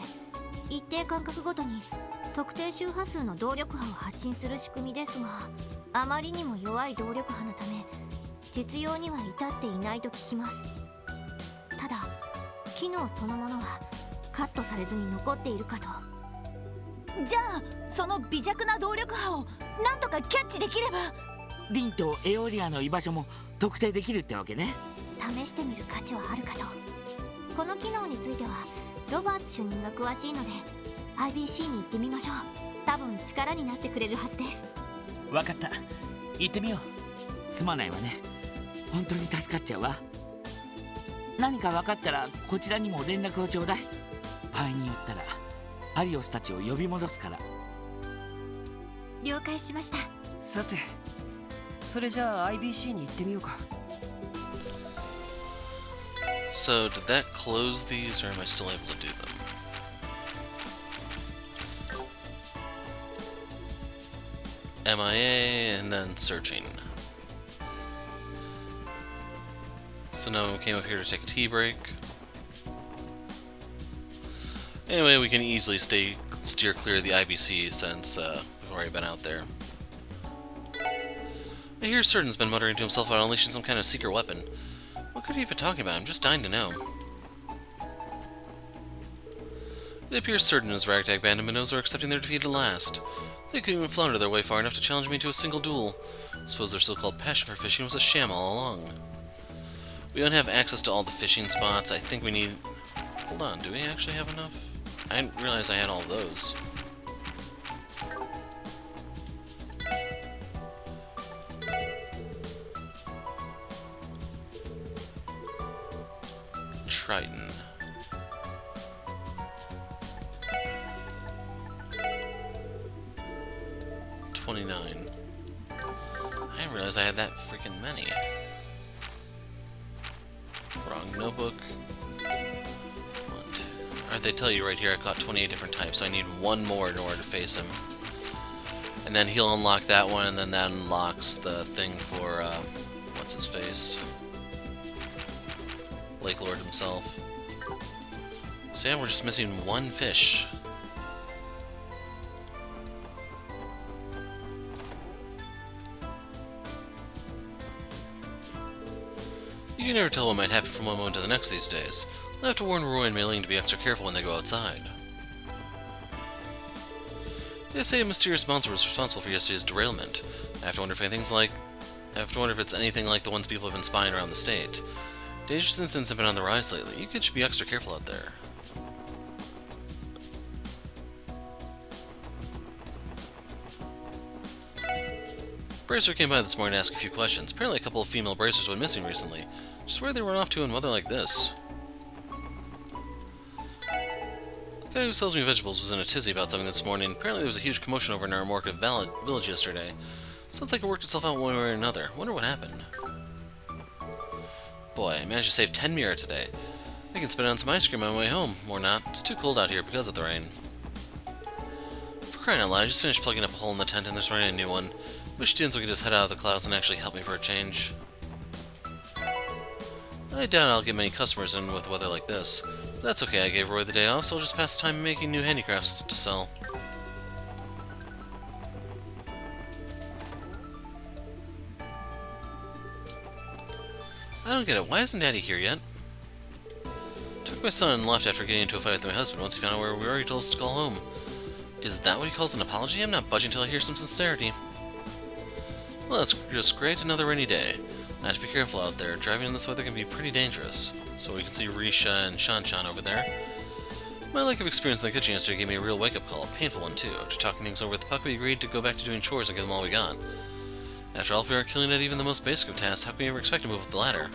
一定間隔ごとに特定周波数の動力波を発信する仕組みですが、あまりにも弱い動力波のため実用には至っていないと聞きます。ただ機能そのものはカットされずに残っているかと。じゃあその微弱な動力波をなんとかキャッチできれば、リンとエオリアの居場所も特定できるってわけね。試してみる価値はあるかと。この機能についてはロバーツ主任が詳しいので IBC に行ってみましょう。多分力になってくれるはずです。わかった、行ってみよう。すまないわね、本当に助かっちゃうわ。何か分かったらこちらにも連絡をちょうだい。場合によったらアリオスたちを呼び戻すから。了解しました。さて、それじゃあ IBC に行ってみようか。So, did that close these, or am I still able to do them? MIA, and then searching. So now we came up here to take a tea break. Anyway, we can easily steer clear of the IBC since we've already been out there. I hear Certain's been muttering to himself about unleashing some kind of secret weapon. What could he have been talking about? I'm just dying to know. It appears Certain and his ragtag band of minnows are accepting their defeat at last. They couldn't even flounder their way far enough to challenge me to a single duel. I suppose their so-called passion for fishing was a sham all along. We don't have access to all the fishing spots. I think we need... Hold on, do we actually have enough? I didn't realize I had all those. Triton. $29. I didn't realize I had that freaking many. Wrong notebook. Alright, they tell you right here I caught 28 different types, so I need one more in order to face him. And then he'll unlock that one, and then that unlocks the thing for, what's his face? Lake Lord himself. So yeah, we're just missing one fish. You can never tell what might happen from one moment to the next these days. I'll have to warn Roy and Mei-Ling to be extra careful when they go outside. They say a mysterious monster was responsible for yesterday's derailment. I have to wonder if it's anything like the ones people have been spying around the state. Dangerous incidents have been on the rise lately. You kids should be extra careful out there. Bracer came by this morning to ask a few questions. Apparently a couple of female bracers went missing recently. Just where they run off to in weather like this. The guy who sells me vegetables was in a tizzy about something this morning. Apparently there was a huge commotion over in our Morka village yesterday. Sounds like it worked itself out one way or another. Wonder what happened. Boy, I managed to save 10 Mira today. I can spend on some ice cream on my way home, or not. It's too cold out here because of the rain. For crying out loud, I just finished plugging up a hole in the tent and there's running a new one. Wish Dinsel could just head out of the clouds and actually help me for a change. I doubt I'll get many customers in with weather like this. But that's okay, I gave Roy the day off, so I'll just pass the time making new handicrafts to sell. I don't get it, why isn't Daddy here yet? Took my son and left after getting into a fight with my husband once he found out where we were. He told us to call home. Is that what he calls an apology? I'm not budging until I hear some sincerity. Well, that's just great, another rainy day. I have to be careful out there. Driving in this weather can be pretty dangerous. So we can see Risha and Shan over there. My lack of experience in the kitchen yesterday gave me a real wake-up call, a painful one too. After talking things over with the puck, we agreed to go back to doing chores and give them all we got. After all, if we aren't killing at even the most basic of tasks, how can we ever expect to move up the ladder?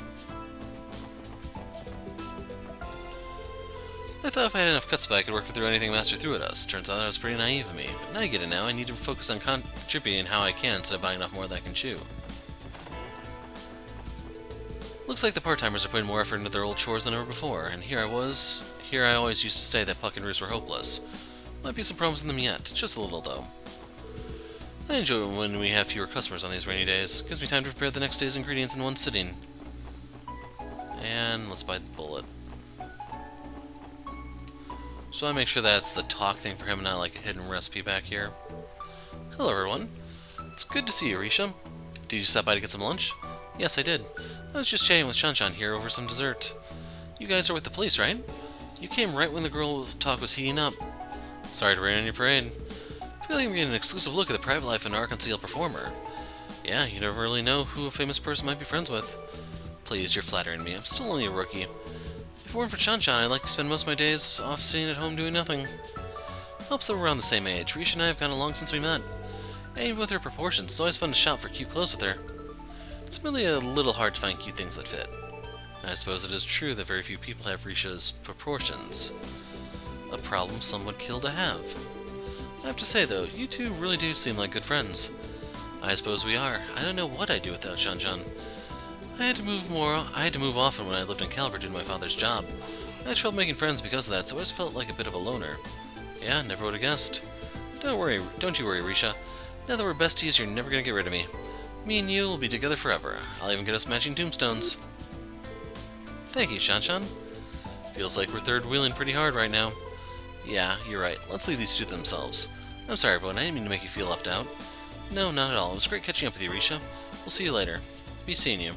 I thought if I had enough chutzpah I could work through anything Master threw at us. Turns out that was pretty naive of me. But now I get it now. I need to focus on contributing how I can instead of buying enough more that I can chew. Looks like the part-timers are putting more effort into their old chores than ever before, and here I always used to say that Puck and Roos were hopeless. Might be some problems in them yet, just a little though. I enjoy it when we have fewer customers on these rainy days. Gives me time to prepare the next day's ingredients in one sitting. And let's buy the bullet. So I make sure that's the talk thing for him and not like a hidden recipe back here. Hello everyone. It's good to see you, Risha. Did you stop by to get some lunch? Yes, I did. I was just chatting with Shanshan here over some dessert. You guys are with the police, right? You came right when the girl talk was heating up. Sorry to rain on your parade. I feel like I'm getting an exclusive look at the private life of an Arkansas performer. Yeah, you never really know who a famous person might be friends with. Please, you're flattering me. I'm still only a rookie. If it weren't for Shanshan, I'd like to spend most of my days off sitting at home doing nothing. Helps that we're around the same age. Risha and I have gone along since we met. And even with her proportions, it's always fun to shop for cute clothes with her. It's really a little hard to find cute things that fit. I suppose it is true that very few people have Risha's proportions. A problem some would kill to have. I have to say though, you two really do seem like good friends. I suppose we are. I don't know what I'd do without Shanshan. I had to move often when I lived in Calvert due to my father's job. I had trouble making friends because of that, so I always felt like a bit of a loner. Yeah, never would have guessed. Don't you worry, Risha. Now that we're besties, you're never gonna get rid of me. Me and you will be together forever. I'll even get us matching tombstones. Thank you, Shanshan. Feels like we're third wheeling pretty hard right now. Yeah, you're right. Let's leave these two to themselves. I'm sorry, everyone. I didn't mean to make you feel left out. No, not at all. It was great catching up with you, Risha. We'll see you later. Be seeing you.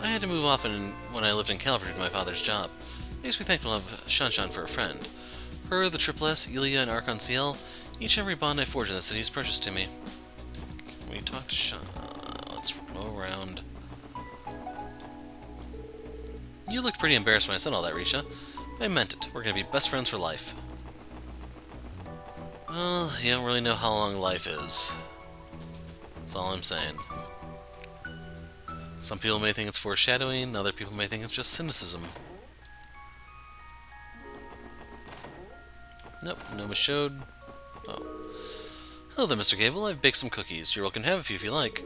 I had to move often when I lived in Calvert due to my father's job. Makes me thankful to have Shanshan for a friend. Her, the Triple S, Ilya, and Ark-on-Ciel, each and every bond I forge in the city is precious to me. Can we talk to Shan? Let's go around. You looked pretty embarrassed when I said all that, Risha. I meant it. We're gonna be best friends for life. Well, you don't really know how long life is. That's all I'm saying. Some people may think it's foreshadowing, other people may think it's just cynicism. Nope, no Michaud. Oh. Hello there, Mr. Gable. I've baked some cookies. You're welcome to have a few if you like.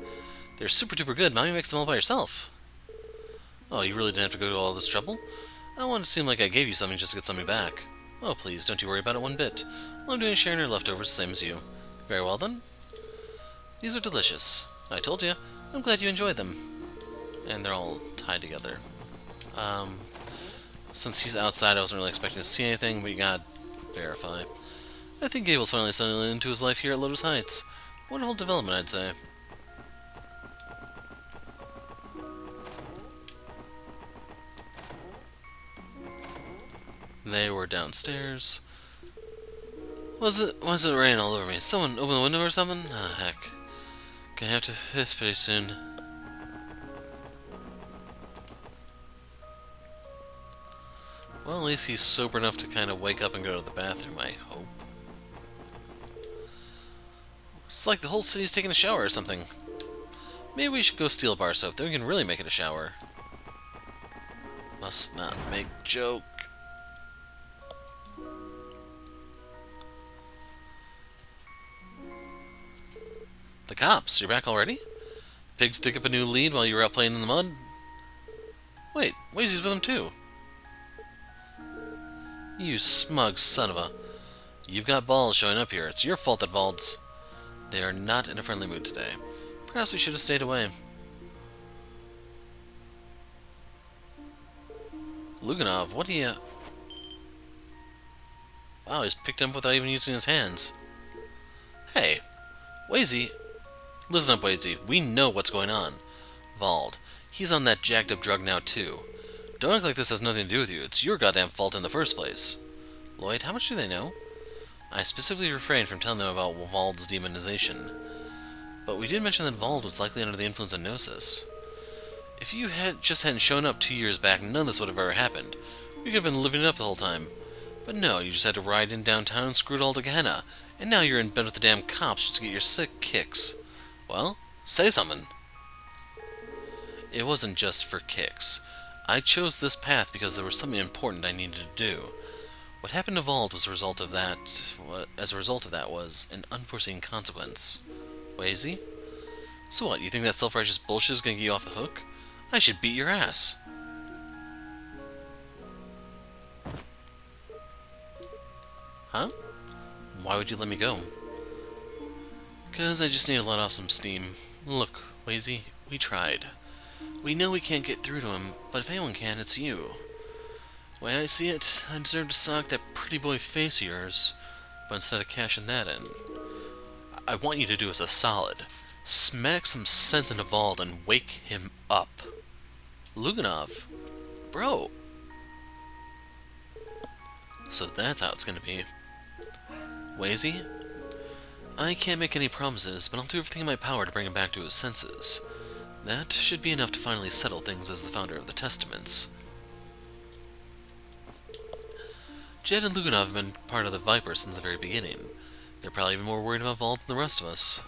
They're super duper good. Mommy makes them all by herself. Oh, you really didn't have to go to all this trouble? I don't want it to seem like I gave you something just to get something back. Oh, please, don't you worry about it one bit. All I'm doing is sharing her leftovers the same as you. Very well, then. These are delicious. I told you. I'm glad you enjoyed them. And they're all tied together. Since he's outside, I wasn't really expecting to see anything, but you gotta verify. I think Gable's finally settling into his life here at Lotus Heights. Wonderful development, I'd say. They were downstairs. Was it raining all over me? Someone open the window or something? Ah, heck. Gonna have to piss pretty soon. Well, at least he's sober enough to kind of wake up and go to the bathroom, I hope. It's like the whole city's taking a shower or something. Maybe we should go steal bar soap, then we can really make it a shower. Must not make joke. The cops, you're back already? Pigs dig up a new lead while you were out playing in the mud? Wait, Wazy's with him too. You smug son of a... You've got balls showing up here. It's your fault that Valds... They are not in a friendly mood today. Perhaps we should have stayed away. Luganov, what do you... Wow, he's picked him up without even using his hands. Hey, Wazy... Listen up, Wazy. We know what's going on. Vald, he's on that jacked up drug now too. Don't act like this has nothing to do with you. It's your goddamn fault in the first place. Lloyd, how much do they know? I specifically refrained from telling them about Vald's demonization. But we did mention that Vald was likely under the influence of Gnosis. If you hadn't shown up 2 years back, none of this would have ever happened. We could have been living it up the whole time. But no, you just had to ride in downtown and screw it all to Gehenna. And now you're in bed with the damn cops just to get your sick kicks. Well, say something. It wasn't just for kicks. I chose this path because there was something important I needed to do. What happened to Vald was a result of that. As a result of that was an unforeseen consequence. Wazy? So what? You think that self-righteous bullshit is gonna get you off the hook? I should beat your ass. Huh? Why would you let me go? Because I just need to let off some steam. Look, Wazy, we tried. We know we can't get through to him, but if anyone can, it's you. The way I see it, I deserve to sock that pretty boy face of yours, but instead of cashing that in, I want you to do us a solid. Smack some sense into Vald and wake him up. Luganov. Bro. So that's how it's gonna be. Wazy? I can't make any promises, but I'll do everything in my power to bring him back to his senses. That should be enough to finally settle things as the founder of the Testaments. Jed and Luganov have been part of the Viper since the very beginning. They're probably even more worried about Vald than the rest of us.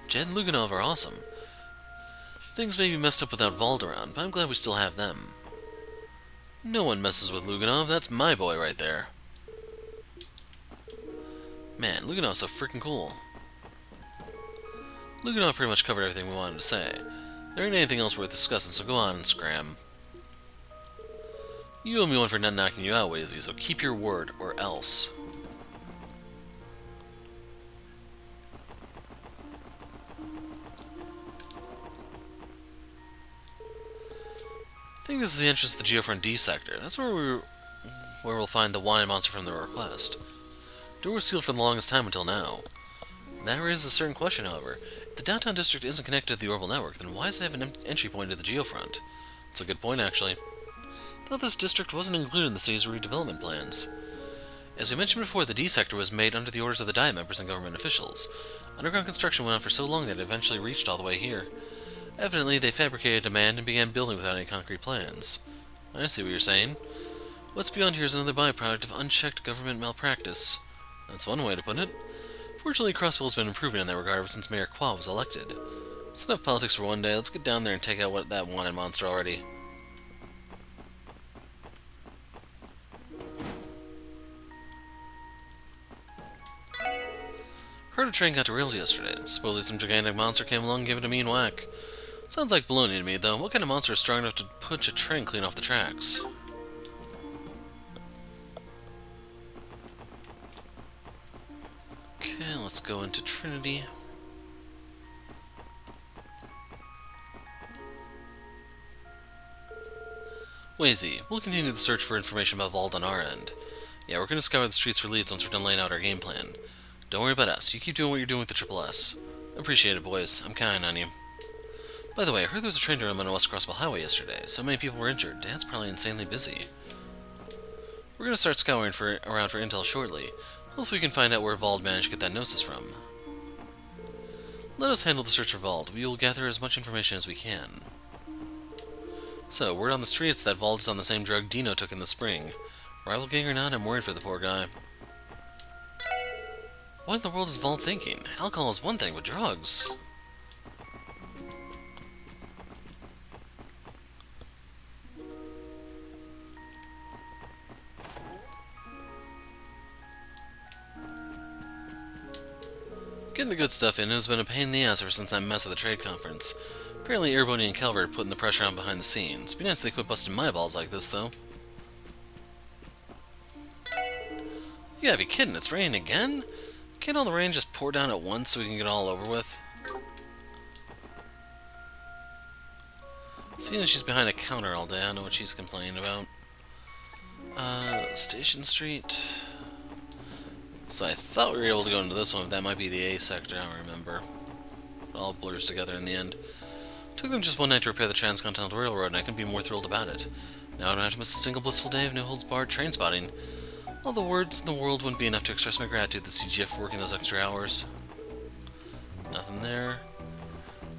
Jed and Luganov are awesome. Things may be messed up without Vald around, but I'm glad we still have them. No one messes with Luganov, that's my boy right there. Man, Luganov's so freaking cool. Luganov pretty much covered everything we wanted to say. There ain't anything else worth discussing, so go on and scram. You owe me one for not knocking you out, Wazy, so keep your word, or else. I think this is the entrance to the Geofront D sector. That's where we'll find the wine monster from the request. Door was sealed for the longest time until now. That raises a certain question, however. If the downtown district isn't connected to the orbital network, then why does it have an entry point to the Geofront? That's a good point, actually. I thought this district wasn't included in the city's redevelopment plans. As we mentioned before, the D sector was made under the orders of the Diet members and government officials. Underground construction went on for so long that it eventually reached all the way here. Evidently, they fabricated demand and began building without any concrete plans. I see what you're saying. What's beyond here is another byproduct of unchecked government malpractice. That's one way to put it. Fortunately, Crossbell has been improving in that regard ever since Mayor Qua was elected. It's enough politics for one day. Let's get down there and take out that wanted monster already. Heard a train got derailed yesterday. Supposedly some gigantic monster came along and gave it a mean whack. Sounds like baloney to me, though. What kind of monster is strong enough to push a train clean off the tracks? Okay, let's go into Trinity. Wazy, we'll continue the search for information about Vald on our end. Yeah, we're gonna scour the streets for leads once we're done laying out our game plan. Don't worry about us. You keep doing what you're doing with the Triple S. Appreciate it, boys. I'm counting on you. By the way, I heard there was a train derailment on West Crossbell Highway yesterday. So many people were injured. Dad's probably insanely busy. We're gonna start scouring around for intel shortly. Hopefully we can find out where Vald managed to get that gnosis from. Let us handle the search for Vald. We will gather as much information as we can. So, word on the streets that Vald is on the same drug Dino took in the spring. Rival gang or not, I'm worried for the poor guy. What in the world is Vald thinking? Alcohol is one thing, but drugs... Getting the good stuff in has been a pain in the ass ever since that mess at the trade conference. Apparently Airbony and Calvert are putting the pressure on behind the scenes. Be nice if they quit busting my balls like this, though. You gotta be kidding, it's raining again? Can't all the rain just pour down at once so we can get it all over with? Seeing as she's behind a counter all day, I know what she's complaining about. Station Street... So I thought we were able to go into this one, but that might be the A sector, I don't remember. It all blurs together in the end. Took them just one night to repair the Transcontinental Railroad, and I couldn't be more thrilled about it. Now I don't have to miss a single blissful day of no-holds-barred train spotting. All the words in the world wouldn't be enough to express my gratitude to the CGF for working those extra hours. Nothing there.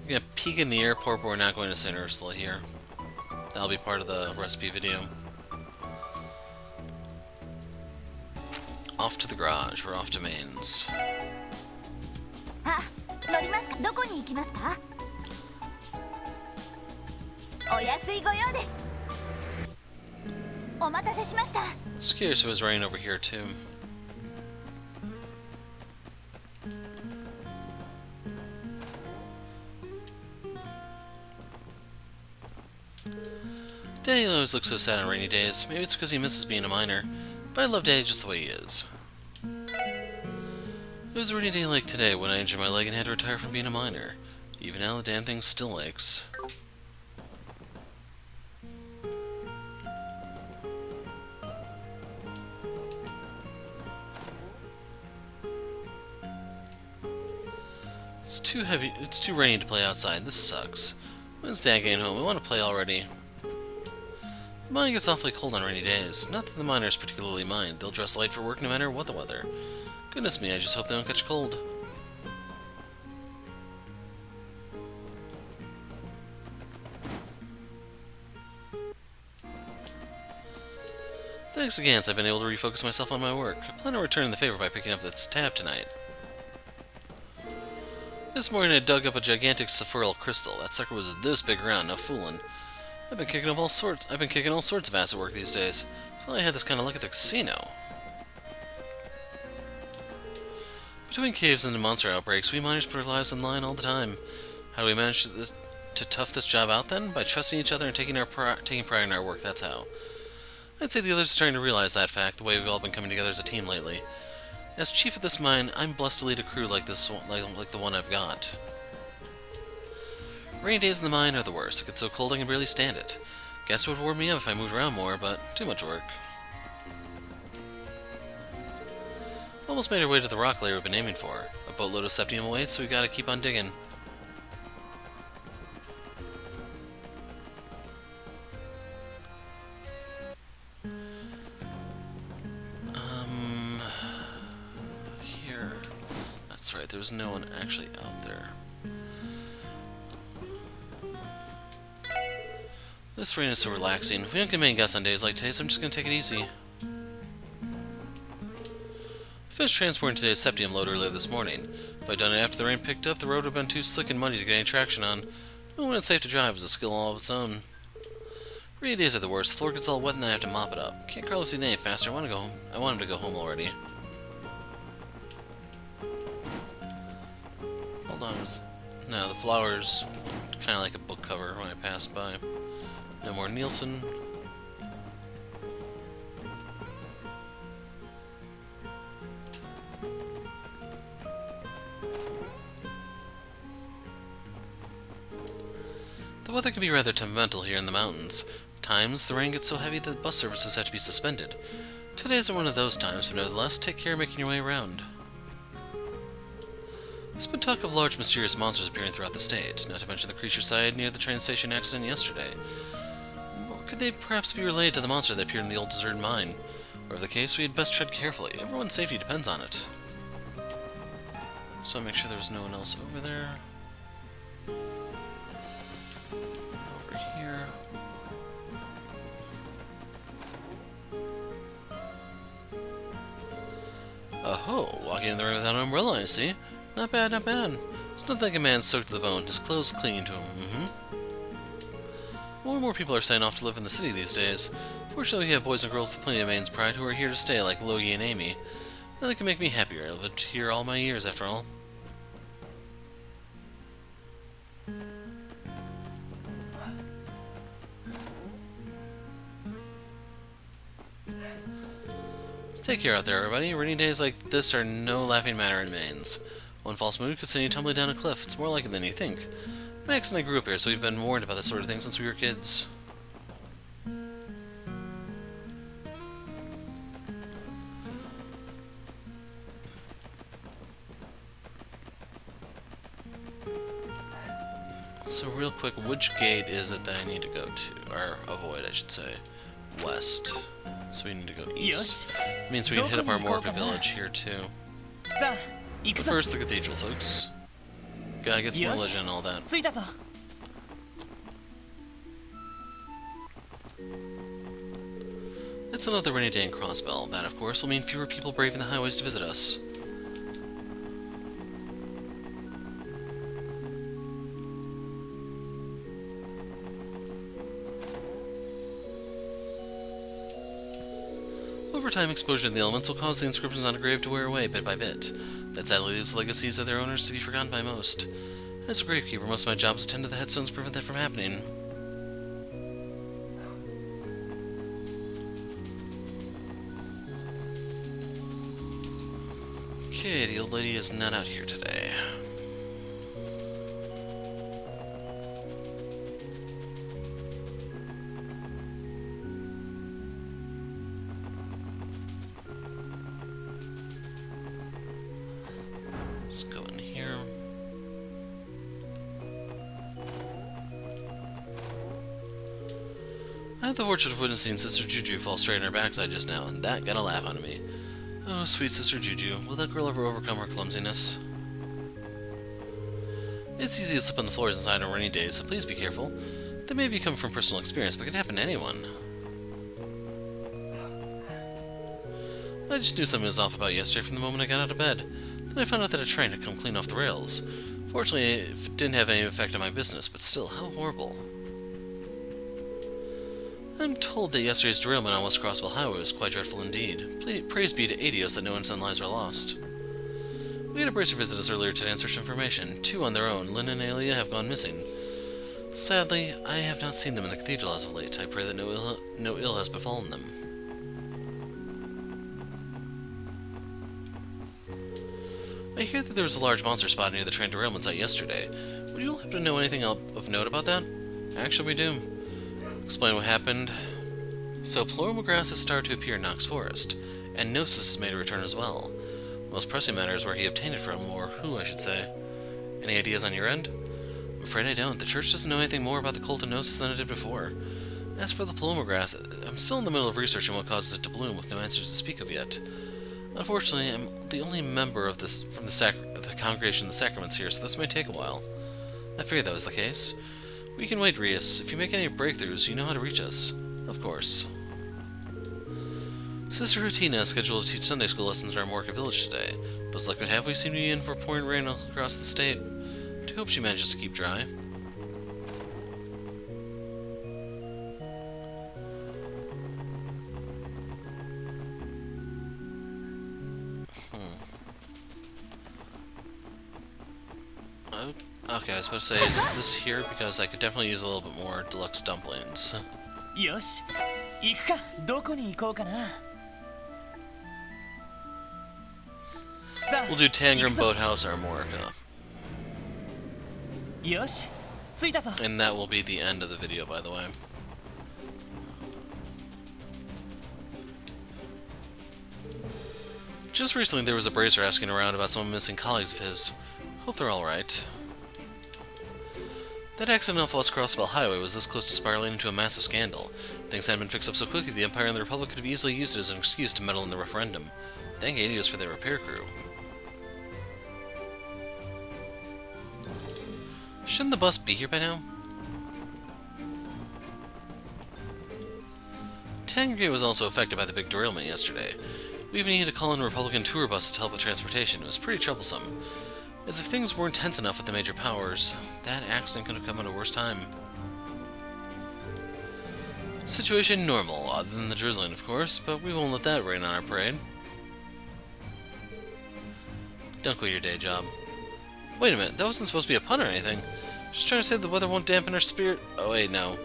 I'm gonna peek in the airport, but we're not going to St. Ursula here. That'll be part of the recipe video. Off to the garage. We're off to Mainz. あ、乗りますか。どこに行きますか。お安いご用です。お待たせしました。 Just curious if it was raining over here too. Daddy always looks so sad on rainy days. Maybe it's because he misses being a miner. But I love Daddy just the way he is. It was a rainy day like today when I injured my leg and had to retire from being a miner. Even now, the damn thing still aches. It's too rainy to play outside. This sucks. When's Dad getting home? I want to play already. The mine gets awfully cold on rainy days. Not that the miners particularly mind. They'll dress light for work no matter what the weather. Goodness me, I just hope they don't catch cold. Thanks again, I've been able to refocus myself on my work. I plan to return the favor by picking up this tab tonight. This morning I dug up a gigantic peripheral crystal. That sucker was this big around, no fooling. I've been kicking all sorts of acid work these days. If only I had this kind of luck at the casino. Between caves and the monster outbreaks, we miners put our lives on the line all the time. How do we manage to tough this job out then? By trusting each other and taking pride in our work, that's how. I'd say the others are starting to realize that fact, the way we've all been coming together as a team lately. As chief of this mine, I'm blessed to lead a crew like this, like the one I've got. Rainy days in the mine are the worst. It gets so cold I can barely stand it. Guess it would warm me up if I moved around more, but too much work. Almost made our way to the rock layer we've been aiming for. A boatload of septium awaits, so we gotta keep on digging. Here. That's right, there was no one actually out there. This rain is so relaxing. We don't get many guests on days like today, so I'm just gonna take it easy. I finished transporting today's septium load earlier this morning. If I'd done it after the rain picked up, the road would have been too slick and muddy to get any traction on. But when it's safe to drive is a skill all of its own. Rainy days are the worst. The floor gets all wet and then I have to mop it up. Can't Carlos eat any faster? I want him to go home already. Hold on. No, the flowers kind of like a book cover when I passed by. No more Nielsen. The weather can be rather temperamental here in the mountains. Times, the rain gets so heavy that bus services have to be suspended. Today isn't one of those times, but nevertheless, take care making your way around. There's been talk of large mysterious monsters appearing throughout the state, not to mention the creature sighted near the train station accident yesterday. Could they perhaps be related to the monster that appeared in the old deserted mine? Whatever the case, we had best tread carefully. Everyone's safety depends on it. So I'll make sure there was no one else over there. Over here. Oh, walking in the rain without an umbrella, I see. Not bad, not bad. It's not like a man soaked to the bone, his clothes clinging to him. More and more people are signing off to live in the city these days. Fortunately, we have boys and girls with plenty of Maine's pride who are here to stay, like Logie and Amy. Nothing can make me happier. I've lived here all my years, after all. Take care out there, everybody. Rainy days like this are no laughing matter in Maine's. One false move could send you tumbling down a cliff. It's more likely than you think. Max and I grew up here, so we've been warned about this sort of thing since we were kids. So real quick, which gate is it that I need to go to? Or avoid, I should say. West. So we need to go east. Means we can hit up our Morka village here too. But first, the cathedral, folks. Gotta get some religion and all that. It's another rainy day in Crossbell. That, of course, will mean fewer people braving the highways to visit us. Over time, exposure to the elements will cause the inscriptions on a grave to wear away bit by bit. That sadly leaves legacies of their owners to be forgotten by most. As a gravekeeper, most of my job is to tend to the headstones to prevent that from happening. Okay, the old lady is not out here today. Let's go in here. I had the fortune of witnessing Sister Juju fall straight on her backside just now, and that got a laugh out of me. Oh, sweet Sister Juju, will that girl ever overcome her clumsiness? It's easy to slip on the floors inside on rainy days, so please be careful. That may be coming from personal experience, but it can happen to anyone. I just knew something was off about yesterday from the moment I got out of bed. Then I found out that a train had come clean off the rails. Fortunately, it didn't have any effect on my business, but still, how horrible. I'm told that yesterday's derailment on West Crossbell Highway was quite dreadful indeed. Praise be to Adios that no innocent lives were lost. We had a bracer visit us earlier today in search of information. 2 on their own, Lynn and Alia, have gone missing. Sadly, I have not seen them in the cathedral as of late. I pray that no ill has befallen them. I hear that there was a large monster spot near the train derailment site yesterday. Would you happen to know anything of note about that? Actually, we do. Explain what happened. So, pleural grass has started to appear in Nox Forest, and Gnosis has made a return as well. The most pressing matter is where he obtained it from, or who, I should say. Any ideas on your end? I'm afraid I don't. The church doesn't know anything more about the cult of Gnosis than it did before. As for the paloma grass, I'm still in the middle of researching what causes it to bloom, with no answers to speak of yet. Unfortunately, I'm the only member of this from the congregation of the sacraments here, so this may take a while. I figured that was the case. We can wait, Rias. If you make any breakthroughs, you know how to reach us. Of course. Sister Rutina is scheduled to teach Sunday school lessons in our Morka village today, but as luck would have, we seem to be in for pouring rain across the state. I hope she manages to keep dry. Okay, I was about to say, is this here? Because I could definitely use a little bit more deluxe dumplings. よし行くか。どこに行こうかな。さあ We'll do Tangram Boathouse or Morka. よし着いたぞ。 And that will be the end of the video, by the way. Just recently there was a bracer asking around about some missing colleagues of his. Hope they're alright. That accident off West Crossbell Highway was this close to spiraling into a massive scandal. Things hadn't been fixed up so quickly, the Empire and the Republic could have easily used it as an excuse to meddle in the referendum. Thank Adios for their repair crew. Shouldn't the bus be here by now? Tangergate was also affected by the big derailment yesterday. We even needed to call in Republican tour buses to help with transportation. It was pretty troublesome. As if things weren't tense enough with the major powers, that accident could have come at a worse time. Situation normal, other than the drizzling, of course, but we won't let that rain on our parade. Don't quit your day job. Wait a minute, that wasn't supposed to be a pun or anything. Just trying to say the weather won't dampen our spirit. Oh wait, no.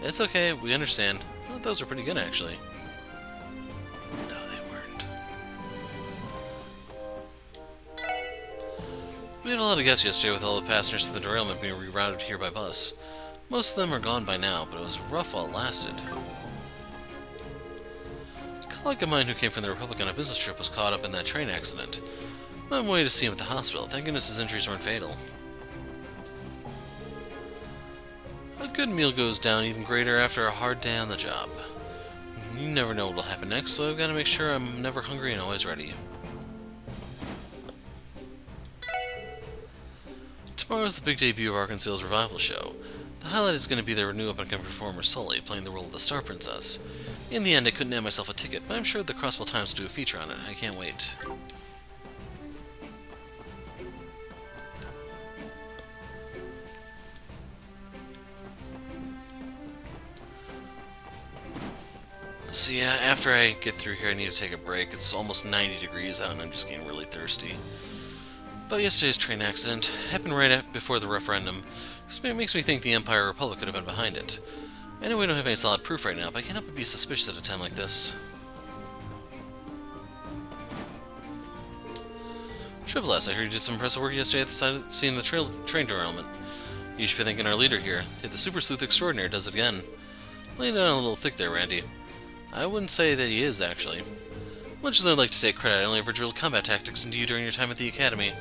It's okay, we understand. I thought those were pretty good, actually. No, they weren't. We had a lot of guests yesterday with all the passengers to the derailment being rerouted here by bus. Most of them are gone by now, but it was rough while it lasted. A colleague of mine who came from the Republic on a business trip was caught up in that train accident. I'm waiting to see him at the hospital. Thank goodness his injuries weren't fatal. A good meal goes down even greater after a hard day on the job. You never know what will happen next, so I've got to make sure I'm never hungry and always ready. Tomorrow's the big debut of Arkansas's revival show. The highlight is going to be their new up-and-coming performer Sully, playing the role of the Star Princess. In the end, I couldn't add myself a ticket, but I'm sure the Crossbell Times will do a feature on it. I can't wait. So yeah, after I get through here, I need to take a break. It's almost 90 degrees out and I'm just getting really thirsty. But yesterday's train accident happened before the referendum. It makes me think the Empire or Republic could have been behind it. I know we don't have any solid proof right now, but I can't help but be suspicious at a time like this. Triple S, I heard you did some impressive work yesterday at the scene of the train derailment. You should be thanking our leader here. Hey, the Super Sleuth Extraordinaire does it again. Laying down a little thick there, Randy. I wouldn't say that he is, actually. Much as I'd like to take credit, I only ever drilled combat tactics into you during your time at the Academy.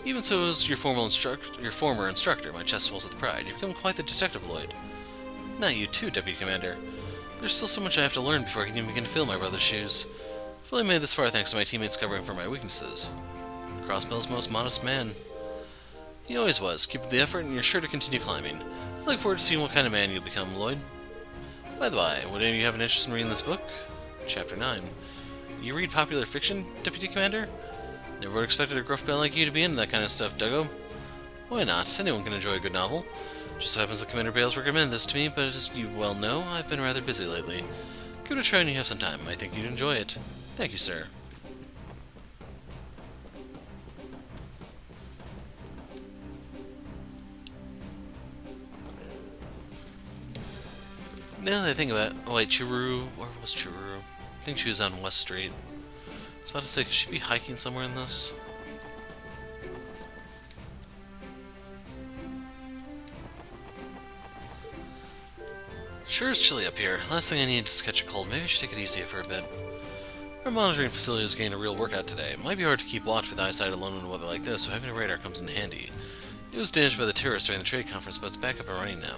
Even so, as your former instructor, my chest swells with pride. You've become quite the detective, Lloyd. Not you too, Deputy Commander. There's still so much I have to learn before I can even begin to fill my brother's shoes. I've only made this far thanks to my teammates covering for my weaknesses. Crossbell's most modest man. He always was. Keep up the effort and you're sure to continue climbing. I look forward to seeing what kind of man you'll become, Lloyd. By the way, would any of you have an interest in reading this book? Chapter 9. You read popular fiction, Deputy Commander? Never would have expected a gruff guy like you to be into that kind of stuff, Duggo. Why not? Anyone can enjoy a good novel. Just so happens that Commander Bales recommended this to me, but as you well know, I've been rather busy lately. Give it a try when you have some time. I think you'd enjoy it. Thank you, sir. Now that I think about it, oh wait, Chiruru, where was Chiruru? I think she was on West Street. I was about to say, could she be hiking somewhere in this? Sure is chilly up here. Last thing I need is to catch a cold. Maybe I should take it easy for a bit. Our monitoring facility is getting a real workout today. It might be hard to keep watch with eyesight alone in weather like this, so having a radar comes in handy. It was damaged by the terrorists during the trade conference, but it's back up and running now.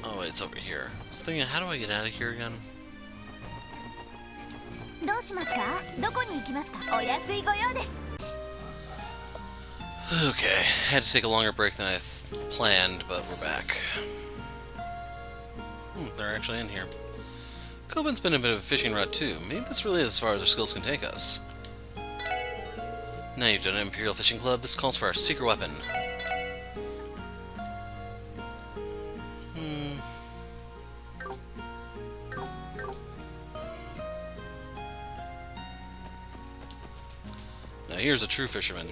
Oh, it's over here. I was thinking, how do I get out of here again? どうしますか？どこに行きますか？お安いご用です。 Okay, had to take a longer break than I planned, but we're back. They're actually in here. Coben's been a bit of a fishing rod too. Maybe this really is as far as our skills can take us. Now you've done an Imperial Fishing Club, this calls for our secret weapon. Now here's a true fisherman.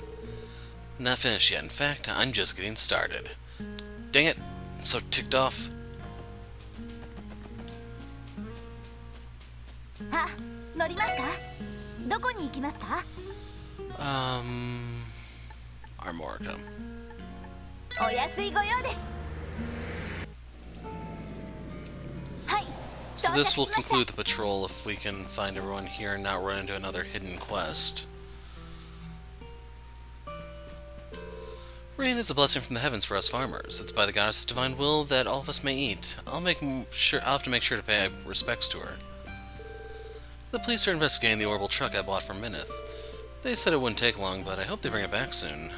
Not finished yet. In fact, I'm just getting started. Dang it! I'm so ticked off. あ、乗りますか？どこに行きますか？ Armorica. お安いご用です。はい。 So this will conclude the patrol if we can find everyone here and not run into another hidden quest. Rain is a blessing from the heavens for us farmers. It's by the goddess's divine will that all of us may eat. I'll have to make sure to pay respects to her. The police are investigating the orbital truck I bought from Minith. They said it wouldn't take long, but I hope they bring it back soon.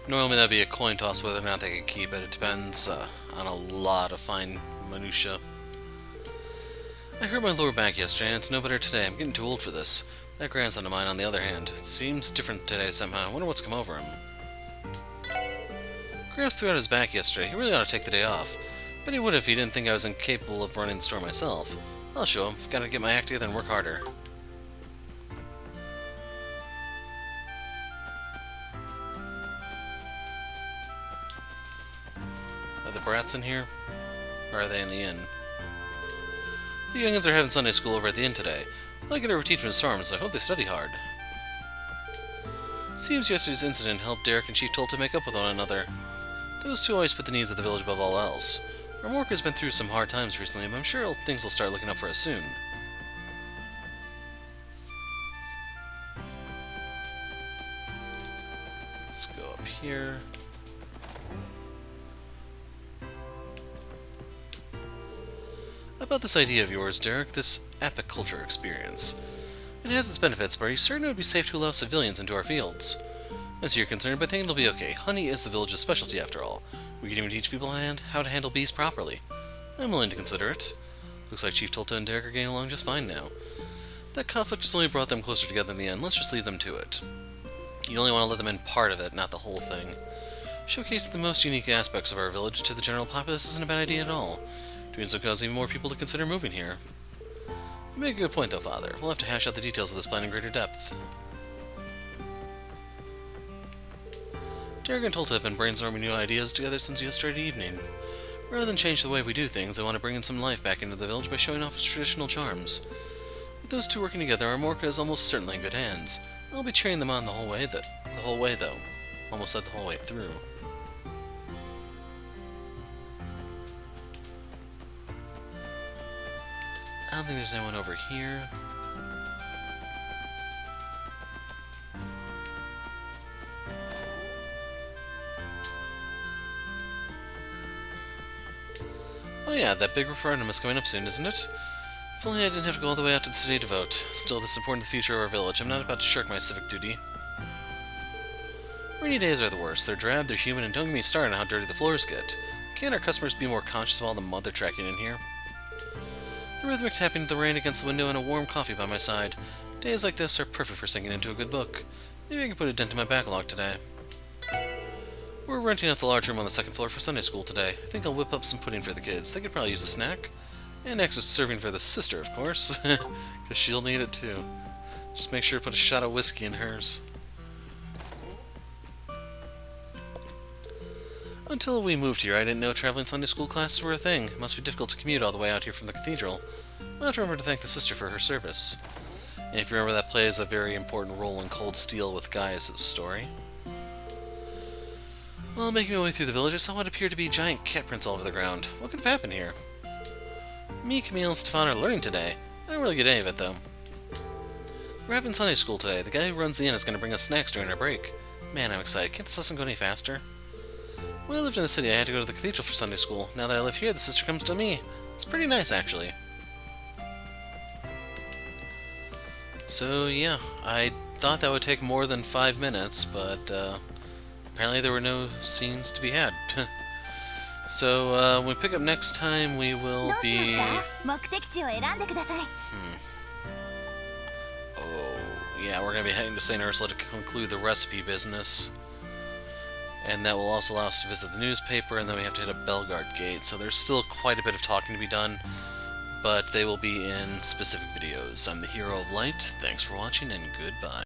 Normally that'd be a coin toss whether or not they could keep it. It depends on a lot of fine minutia. I hurt my lower back yesterday, and it's no better today. I'm getting too old for this. That grandson of mine, on the other hand, seems different today somehow. I wonder what's come over him. Gramps threw out his back yesterday. He really ought to take the day off. But he would if he didn't think I was incapable of running the store myself. I'll show him. I've got to get my act together and work harder. Are the brats in here? Or are they in the inn? The youngins are having Sunday school over at the inn today. I get over teaching storms, so I hope they study hard. Seems yesterday's incident helped Derek and Chief Toll to make up with one another. Those two always put the needs of the village above all else. Our Morka's been through some hard times recently, but I'm sure things will start looking up for us soon. Let's go up here. About this idea of yours, Derek, this apiculture experience. It has its benefits, but are you certain it would be safe to allow civilians into our fields? As you're concerned, but I think it'll be okay. Honey is the village's specialty, after all. We could even teach people how to handle bees properly. I'm willing to consider it. Looks like Chief Tolta and Derek are getting along just fine now. That conflict just only brought them closer together in the end. Let's just leave them to it. You only want to let them in part of it, not the whole thing. Showcase the most unique aspects of our village to the general populace isn't a bad idea at all. Doing so causes even more people to consider moving here. You make a good point, though, Father. We'll have to hash out the details of this plan in greater depth. Derek and Tolta have been brainstorming new ideas together since yesterday evening. Rather than change the way we do things, they want to bring in some life back into the village by showing off its traditional charms. With those two working together, our Morka is almost certainly in good hands. I'll be cheering them on the whole way, though. Almost said the whole way through. I don't think there's anyone over here. Oh yeah, that big referendum is coming up soon, isn't it? If only I didn't have to go all the way out to the city to vote. Still, this is important to the future of our village. I'm not about to shirk my civic duty. Rainy days are the worst. They're drab, they're humid, and don't get me started on how dirty the floors get. Can't our customers be more conscious of all the mud they're tracking in here? The rhythmic tapping of the rain against the window and a warm coffee by my side. Days like this are perfect for sinking into a good book. Maybe I can put a dent in my backlog today. We're renting out the large room on the second floor for Sunday school today. I think I'll whip up some pudding for the kids. They could probably use a snack. And extra serving for the sister, of course. Because she'll need it too. Just make sure to put a shot of whiskey in hers. Until we moved here, I didn't know traveling Sunday school classes were a thing. It must be difficult to commute all the way out here from the cathedral. I'll have to remember to thank the sister for her service. And if you remember, that plays a very important role in Cold Steel with Gaius' story. While making my way through the village, I saw what appeared to be giant cat prints all over the ground. What could have happened here? Me, Camille, and Stefan are learning today. I don't really get any of it, though. We're having Sunday school today. The guy who runs the inn is going to bring us snacks during our break. Man, I'm excited. Can't this lesson go any faster? When I lived in the city, I had to go to the cathedral for Sunday school. Now that I live here, the sister comes to me. It's pretty nice, actually. So, yeah, I thought that would take more than 5 minutes, but apparently there were no scenes to be had. So, when we pick up next time, we will be... Oh, yeah, we're going to be heading to St. Ursula to conclude the recipe business. And that will also allow us to visit the newspaper, and then we have to hit a Belgard gate. So there's still quite a bit of talking to be done, but they will be in specific videos. I'm the Hero of Light. Thanks for watching, and goodbye.